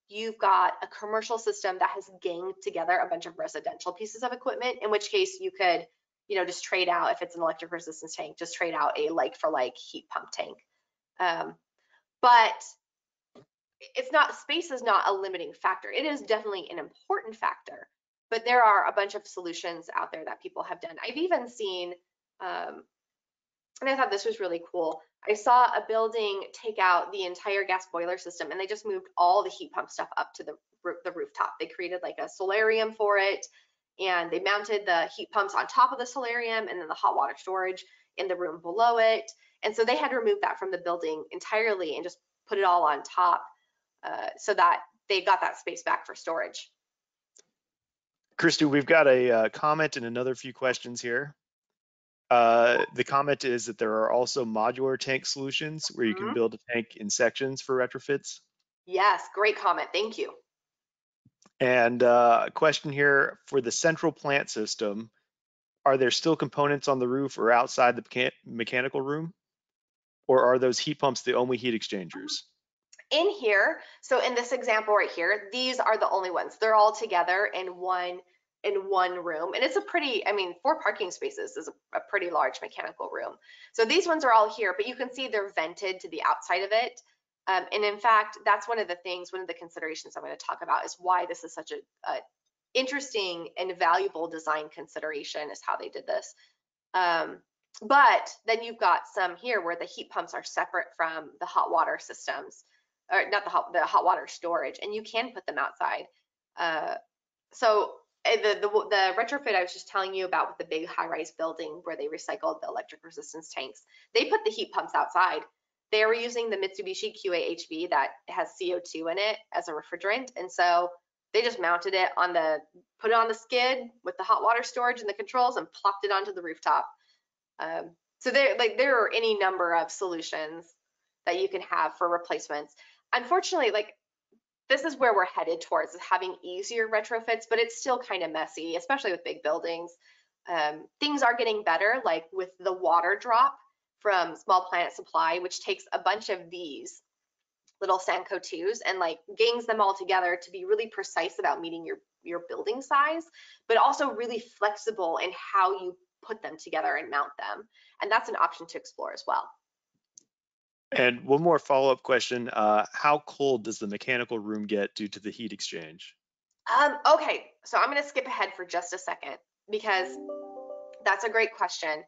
you've got a commercial system that has ganged together a bunch of residential pieces of equipment, in which case you could, just trade out, if it's an electric resistance tank, just trade out a like for like heat pump tank. But space is not a limiting factor. It is definitely an important factor, but there are a bunch of solutions out there that people have done. I've even seen, and I thought this was really cool. I saw a building take out the entire gas boiler system, and they just moved all the heat pump stuff up to the rooftop. They created like a solarium for it, and they mounted the heat pumps on top of the solarium and then the hot water storage. in the room below it. And so they had to remove that from the building entirely and just put it all on top so that they got that space back for storage. Kristy, we've got a comment and another few questions here. The comment is that there are also modular tank solutions where you can build a tank in sections for retrofits. Yes, great comment. Thank you. And a question here for the central plant system, are there still components on the roof or outside the mechanical room? Or are those heat pumps the only heat exchangers? In here, so in this example right here, these are the only ones. They're all together in one room. And it's a pretty, I mean, 4 parking spaces is a pretty large mechanical room. So these ones are all here, but you can see they're vented to the outside of it. And in fact, that's one of the things, one of the considerations I'm going to talk about is why this is such a interesting and valuable design consideration is how they did this. But then you've got some here where the heat pumps are separate from the hot water systems, or not the hot water storage, and you can put them outside. So the retrofit I was just telling you about with the big high-rise building where they recycled the electric resistance tanks, they put the heat pumps outside. They were using the Mitsubishi QAHV that has CO2 in it as a refrigerant, and so they just mounted it on put it on the skid with the hot water storage and the controls and plopped it onto the rooftop. So there are any number of solutions that you can have for replacements. Unfortunately, this is where we're headed towards, is having easier retrofits, but it's still kind of messy, especially with big buildings. Things are getting better, like with the water drop from Small Planet Supply, which takes a bunch of these little Sanko 2s and gangs them all together to be really precise about meeting your building size, but also really flexible in how you put them together and mount them. And that's an option to explore as well. And one more follow-up question. How cold does the mechanical room get due to the heat exchange? Okay, so I'm going to skip ahead for just a second because that's a great question.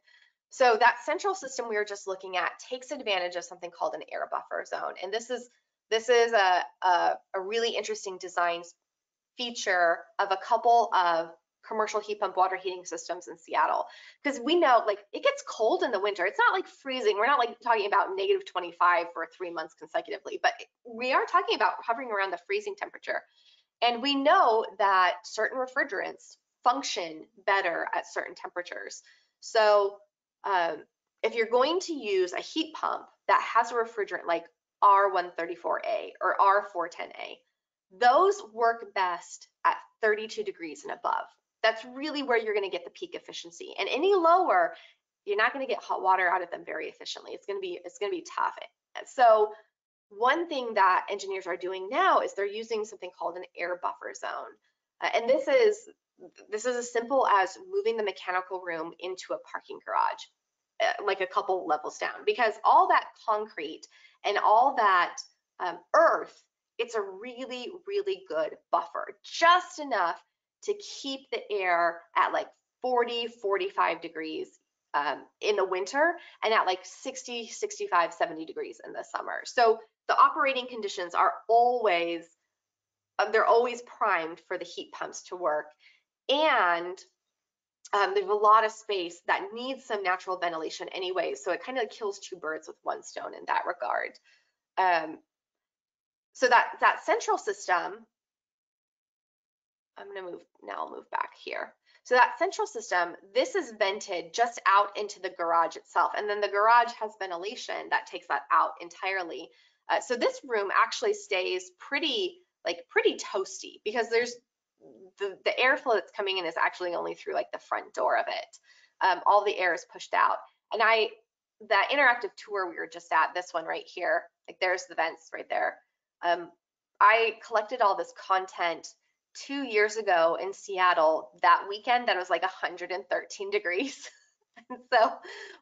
So that central system we were just looking at takes advantage of something called an air buffer zone. And this is a really interesting design feature of a couple of commercial heat pump water heating systems in Seattle, because we know it gets cold in the winter. It's not freezing. We're not talking about -25 for 3 months consecutively, but we are talking about hovering around the freezing temperature. And we know that certain refrigerants function better at certain temperatures. So if you're going to use a heat pump that has a refrigerant like R134A or R410A, those work best at 32 degrees and above. That's really where you're going to get the peak efficiency. And any lower, you're not going to get hot water out of them very efficiently. It's going to be tough. So one thing that engineers are doing now is they're using something called an air buffer zone. And this is as simple as moving the mechanical room into a parking garage, like a couple levels down, because all that concrete and all that earth, it's a really, really good buffer, just enough to keep the air at 40, 45 degrees in the winter and at 60, 65, 70 degrees in the summer. So the operating conditions are always, they're always primed for the heat pumps to work. And there's a lot of space that needs some natural ventilation anyway. So it kind of kills 2 birds with 1 stone in that regard. So that central system, I'll move back here. So that central system, this is vented just out into the garage itself. And then the garage has ventilation that takes that out entirely. So this room actually stays pretty toasty, because there's the airflow that's coming in is actually only through the front door of it. All the air is pushed out. And that interactive tour we were just at, this one right here, there's the vents right there. I collected all this content 2 years ago in Seattle that weekend that was 113 degrees. And so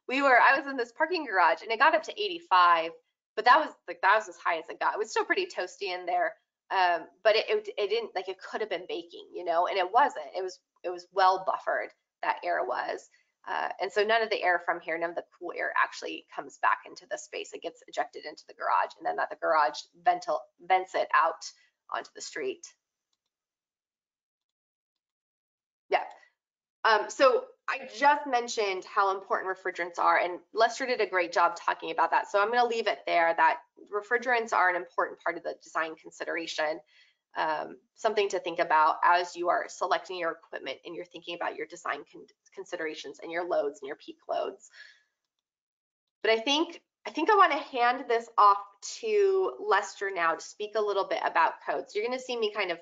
I was in this parking garage and it got up to 85, but that was as high as it got. It was still pretty toasty in there. But it didn't, it could have been baking, and it wasn't. It was well buffered, that air was. And so none of the air from here, none of the cool air actually comes back into the space. It gets ejected into the garage, and then the garage vents it out onto the street. Yeah. So I just mentioned how important refrigerants are, and Lester did a great job talking about that. So I'm going to leave it there, that refrigerants are an important part of the design consideration, something to think about as you are selecting your equipment and you're thinking about your design considerations and your loads and your peak loads. But I think I want to hand this off to Lester now to speak a little bit about codes. You're going to see me kind of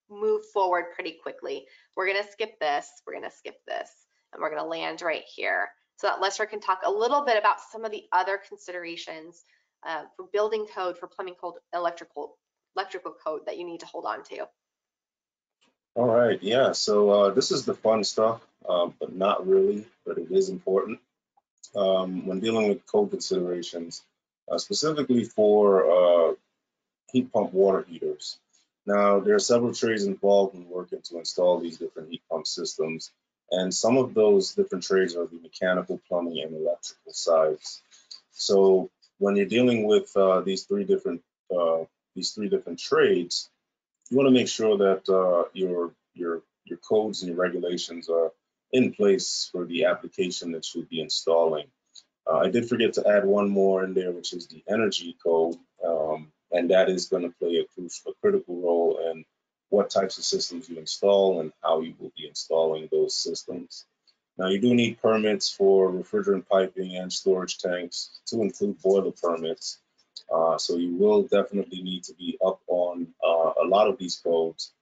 move forward pretty quickly. We're going to skip this, we're going to skip this, and we're going to land right here so that Lester can talk a little bit about some of the other considerations for building code, for plumbing code, electrical code that you need to hold on to. All right, yeah, so this is the fun stuff, but not really, but it is important. When dealing with code considerations, specifically for heat pump water heaters. Now, there are several trades involved in working to install these different heat pump systems, and some of those different trades are the mechanical, plumbing, and electrical sides. So when you're dealing with these three different trades, you want to make sure that your codes and your regulations are in place for the application that you'll be installing. I did forget to add one more in there, which is the energy code, and that is going to play a critical role in what types of systems you install and how you will be installing those systems. Now, you do need permits for refrigerant piping and storage tanks, to include boiler permits. So you will definitely need to be up on a lot of these codes.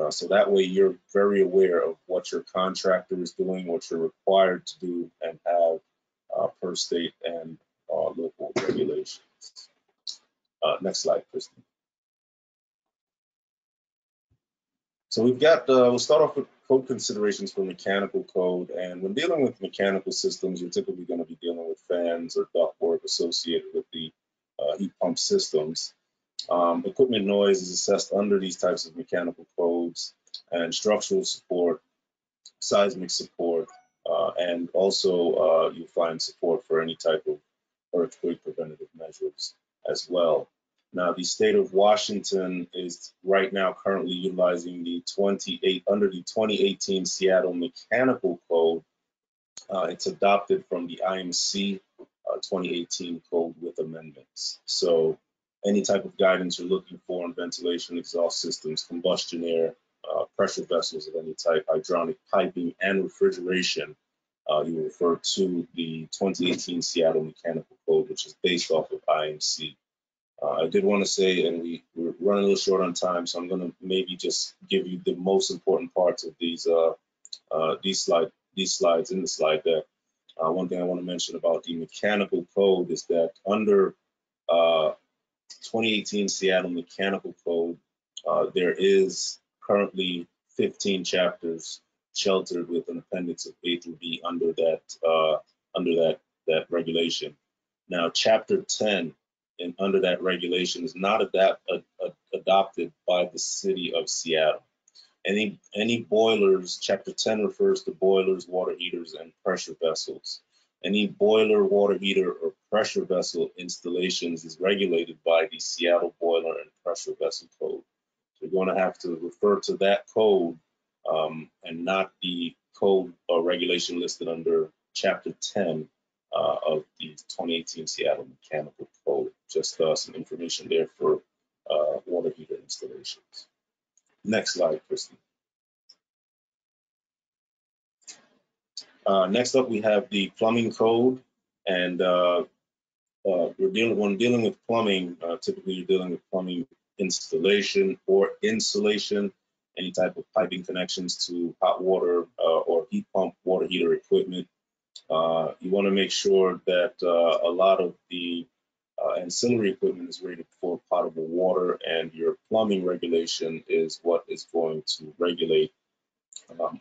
So that way you're very aware of what your contractor is doing, what you're required to do, and have per state and local regulations. Next slide, Kristy. So we've got, we'll start off with code considerations for mechanical code. And when dealing with mechanical systems, you're typically going to be dealing with fans or ductwork associated with the heat pump systems. Equipment noise is assessed under these types of mechanical codes, and structural support, seismic support, and also you'll find support for any type of earthquake preventative measures as well. Now, the state of Washington is right now currently utilizing the 2018 Seattle Mechanical Code. It's adopted from the IMC 2018 code with amendments. So any type of guidance you're looking for on ventilation, exhaust systems, combustion air, pressure vessels of any type, hydronic piping, and refrigeration, you refer to the 2018 Seattle Mechanical Code, which is based off of IMC. I did want to say, and we're running a little short on time, so I'm going to maybe just give you the most important parts of these slides in the slide deck. One thing I want to mention about the mechanical code is that under 2018 Seattle Mechanical Code, there is currently 15 chapters sheltered with an appendix of A through B under that regulation. Now, Chapter 10 and under that regulation is not adopted by the city of Seattle. Any boilers, Chapter 10 refers to boilers, water heaters, and pressure vessels. Any boiler, water heater, or pressure vessel installations is regulated by the Seattle Boiler and Pressure Vessel Code. So you're going to have to refer to that code and not the code or regulation listed under Chapter 10 of the 2018 Seattle Mechanical Code. Just some information there for water heater installations. Next slide, Kristy. Next up, we have the plumbing code, and when dealing with plumbing, typically you're dealing with plumbing installation or insulation, any type of piping connections to hot water or heat pump water heater equipment. You want to make sure that a lot of the ancillary equipment is rated for potable water, and your plumbing regulation is what is going to regulate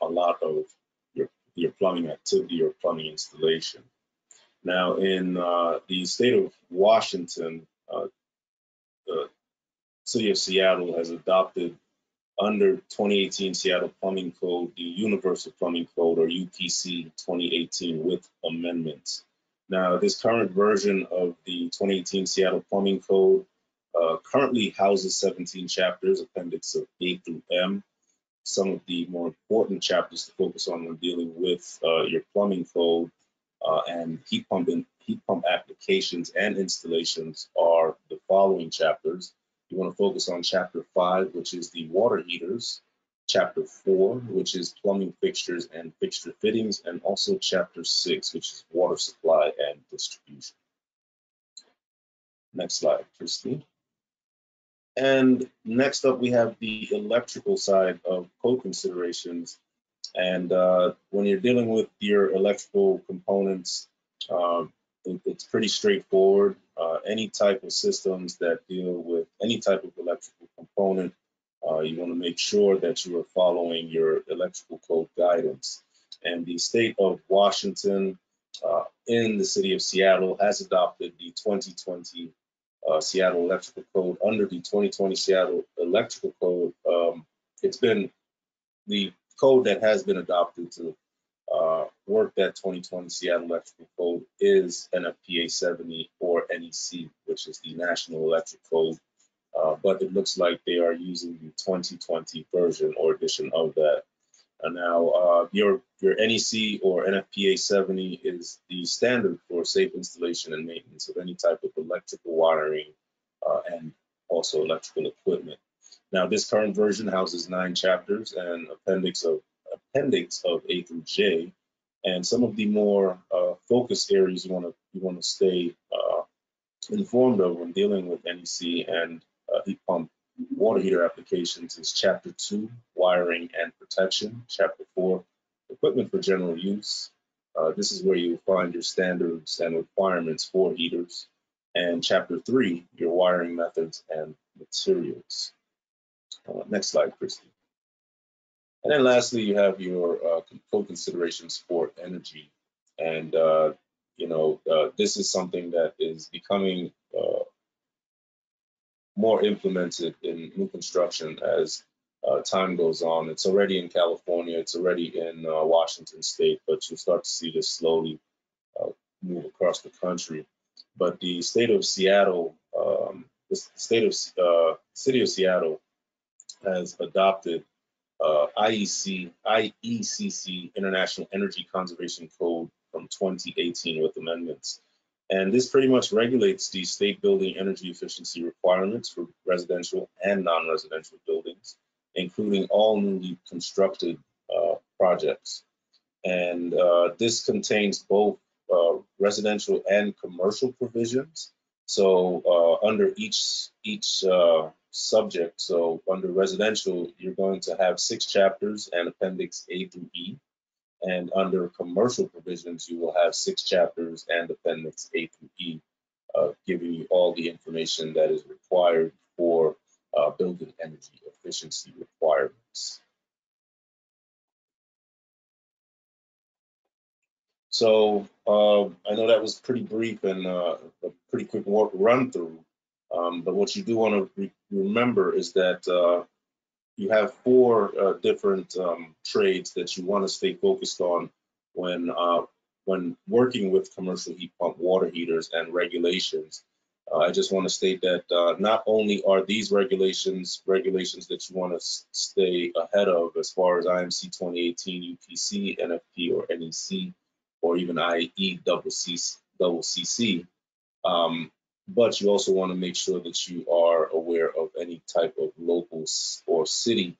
a lot of your plumbing activity or plumbing installation. Now, in the state of Washington, the city of Seattle has adopted under 2018 Seattle Plumbing Code, the Universal Plumbing Code, or UPC 2018, with amendments. Now, this current version of the 2018 Seattle Plumbing Code currently houses 17 chapters, appendix of A through M. some of the more important chapters to focus on when dealing with your plumbing code and heat pump applications and installations are the following chapters. You want to focus on chapter 5, which is the water heaters, chapter 4, which is plumbing fixtures and fixture fittings, and also chapter 6, which is water supply and distribution. Next slide, Kristy. And next up, we have the electrical side of code considerations. And when you're dealing with your electrical components, it's pretty straightforward. Any type of systems that deal with any type of electrical component, you want to make sure that you are following your electrical code guidance. And the state of Washington in the city of Seattle has adopted the 2020 Seattle Electrical Code. Under the 2020 Seattle Electrical Code, it's been the code that has been adopted to work that 2020 Seattle Electrical Code is NFPA 70 or NEC, which is the National Electric Code. But it looks like they are using the 2020 version or edition of that. And now your NEC or NFPA 70 is the standard for safe installation and maintenance of any type of electrical wiring and also electrical equipment. Now, this current version houses 9 chapters and appendix of A through J, and some of the more focus areas you want to stay informed of when dealing with NEC and heat pump water heater applications is chapter 2, wiring and protection, chapter 4, equipment for general use. This is where you'll find your standards and requirements for heaters, and chapter 3, your wiring methods and materials. Next slide, Kristy. And then lastly, you have your code considerations for energy. And, this is something that is becoming more implemented in new construction as time goes on. It's already in California, it's already in Washington State, but you'll start to see this slowly move across the country. But the state of Seattle, city of Seattle has adopted IECC, International Energy Conservation Code from 2018 with amendments. And this pretty much regulates the state building energy efficiency requirements for residential and non-residential buildings, including all newly constructed projects. And this contains both residential and commercial provisions. So under each subject, so under residential, you're going to have 6 chapters and appendix A through E. And under commercial provisions, you will have 6 chapters and appendix A through E, giving you all the information that is required for building energy efficiency requirements. So I know that was pretty brief and a pretty quick run through, but what you do want to remember is that you have 4 different trades that you want to stay focused on when working with commercial heat pump water heaters and regulations. I just want to state that not only are these regulations that you want to stay ahead of as far as IMC 2018 UPC, NFP or NEC, or even IECC, but you also want to make sure that you are aware of any type of local or city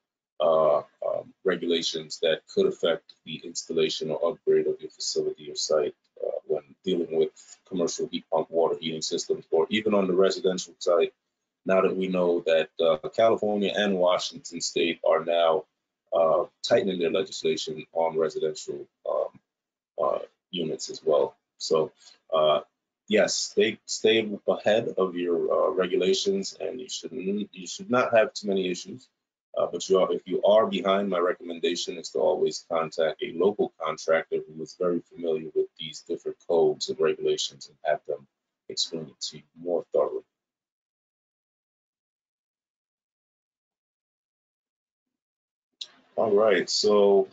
regulations that could affect the installation or upgrade of your facility or site when dealing with commercial heat pump water heating systems, or even on the residential side. Now that we know that California and Washington State are now tightening their legislation on residential units as well. So yes, stay ahead of your regulations, and you should not have too many issues. But if you are behind, my recommendation is to always contact a local contractor who is very familiar with these different codes and regulations and have them explain it to you more thoroughly. All right, so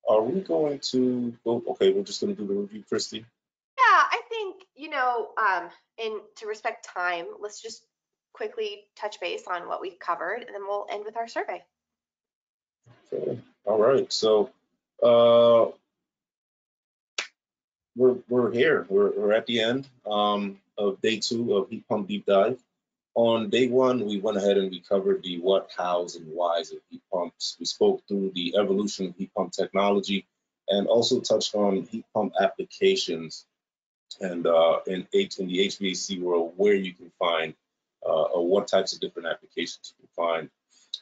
are we going to go? Okay, we're just going to do the review, Kristy. Yeah, I think, to respect time, let's just quickly touch base on what we've covered, and then we'll end with our survey. All right, so we're here. We're at the end of day 2 of Heat Pump Deep Dive. On day 1, we went ahead and we covered the what, hows, and whys of heat pumps. We spoke through the evolution of heat pump technology and also touched on heat pump applications and in the HVAC world, where you can find or what types of different applications you can find.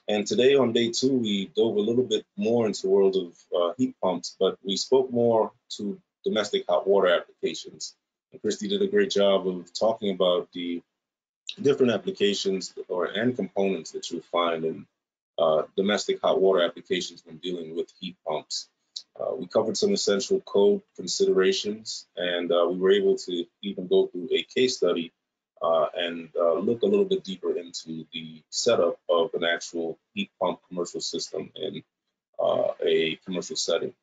And today on day 2, we dove a little bit more into the world of heat pumps, but we spoke more to domestic hot water applications. And Kristy did a great job of talking about the different applications and components that you'll find in domestic hot water applications when dealing with heat pumps. We covered some essential code considerations, and we were able to even go through a case study and look a little bit deeper into the setup of an actual heat pump commercial system in a commercial setting.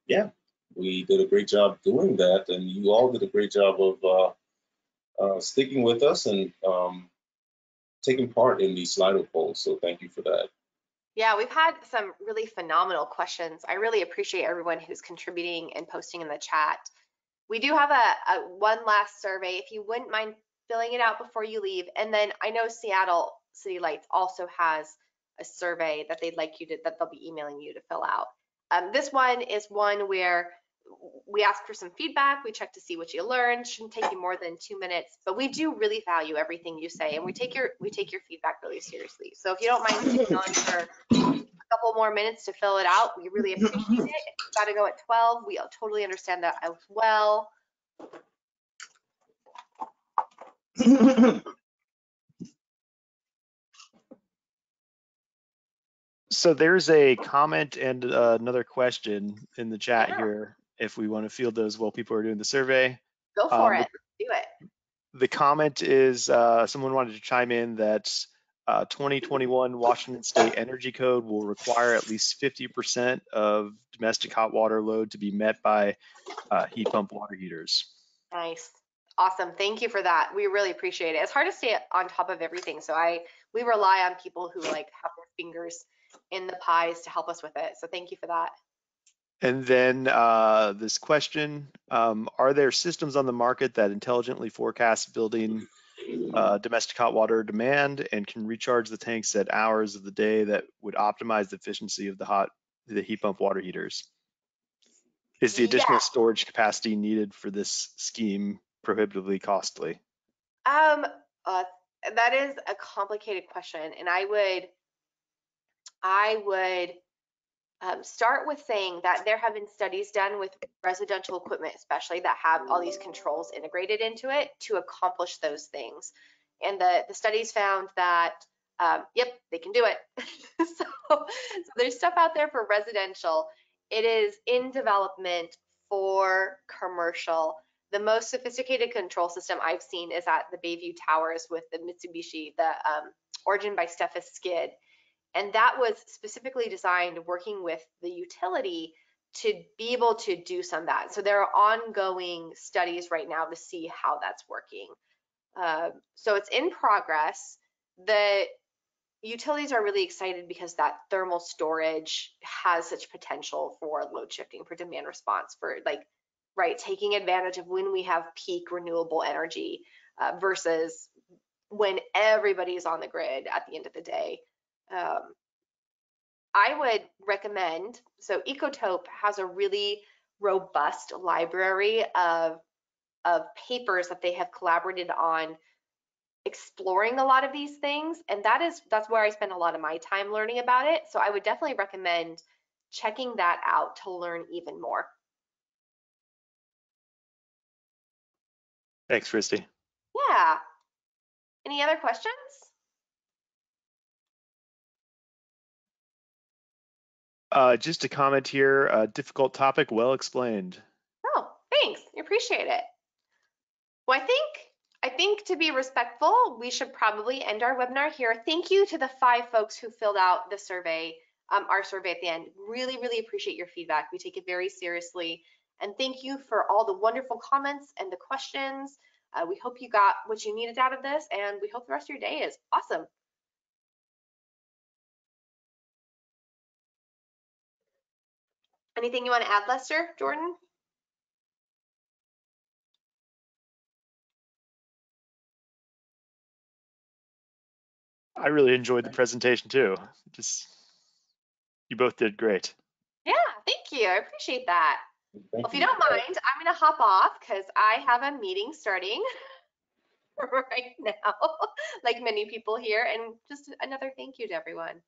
Yeah, we did a great job doing that, and you all did a great job of sticking with us and taking part in the Slido polls. So thank you for that. Yeah, we've had some really phenomenal questions. I really appreciate everyone who's contributing and posting in the chat. We do have a one last survey, if you wouldn't mind filling it out before you leave. And then I know Seattle City Lights also has a survey that they'd like you to, that they'll be emailing you to fill out. This one is one where we ask for some feedback. We check to see what you learned. Shouldn't take you more than 2 minutes, but we do really value everything you say, and we take your feedback really seriously. So if you don't mind sticking on for a couple more minutes to fill it out, we really appreciate it. If you've got to go at 12, we totally understand that as well. So there's a comment and another question in the chat here, if we want to field those while people are doing the survey. Go for it. Do it. The comment is someone wanted to chime in that 2021 Washington State Energy Code will require at least 50% of domestic hot water load to be met by heat pump water heaters. Nice. Awesome. Thank you for that. We really appreciate it. It's hard to stay on top of everything. So we rely on people who like have their fingers in the pies to help us with it. So thank you for that. And then this question, are there systems on the market that intelligently forecast building domestic hot water demand and can recharge the tanks at hours of the day that would optimize the efficiency of the heat pump water heaters? Is the additional storage capacity needed for this scheme prohibitively costly? That is a complicated question, and I would start with saying that there have been studies done with residential equipment, especially that have all these controls integrated into it to accomplish those things. And the studies found that, yep, they can do it. so there's stuff out there for residential. It is in development for commercial. The most sophisticated control system I've seen is at the Bayview Towers with the Mitsubishi, the Origin by Steffes skid. And that was specifically designed working with the utility to be able to do some of that. So there are ongoing studies right now to see how that's working. So it's in progress. The utilities are really excited because that thermal storage has such potential for load shifting, for demand response, for taking advantage of when we have peak renewable energy versus when everybody's on the grid at the end of the day. I would recommend, so Ecotope has a really robust library of papers that they have collaborated on exploring a lot of these things, and that's where I spend a lot of my time learning about it. So I would definitely recommend checking that out to learn even more. Thanks, Kristy. Yeah. Any other questions? Just a comment here, difficult topic, well explained. Oh, thanks. I appreciate it. Well, I think to be respectful, we should probably end our webinar here. Thank you to the 5 folks who filled out the survey, our survey at the end. Really, really appreciate your feedback. We take it very seriously. And thank you for all the wonderful comments and the questions. We hope you got what you needed out of this, and we hope the rest of your day is awesome. Anything you want to add, Lester, Jordan? I really enjoyed the presentation too. You both did great. Yeah, thank you. I appreciate that. Thank Well, if you don't mind, I'm going to hop off because I have a meeting starting right now, like many people here, and just another thank you to everyone.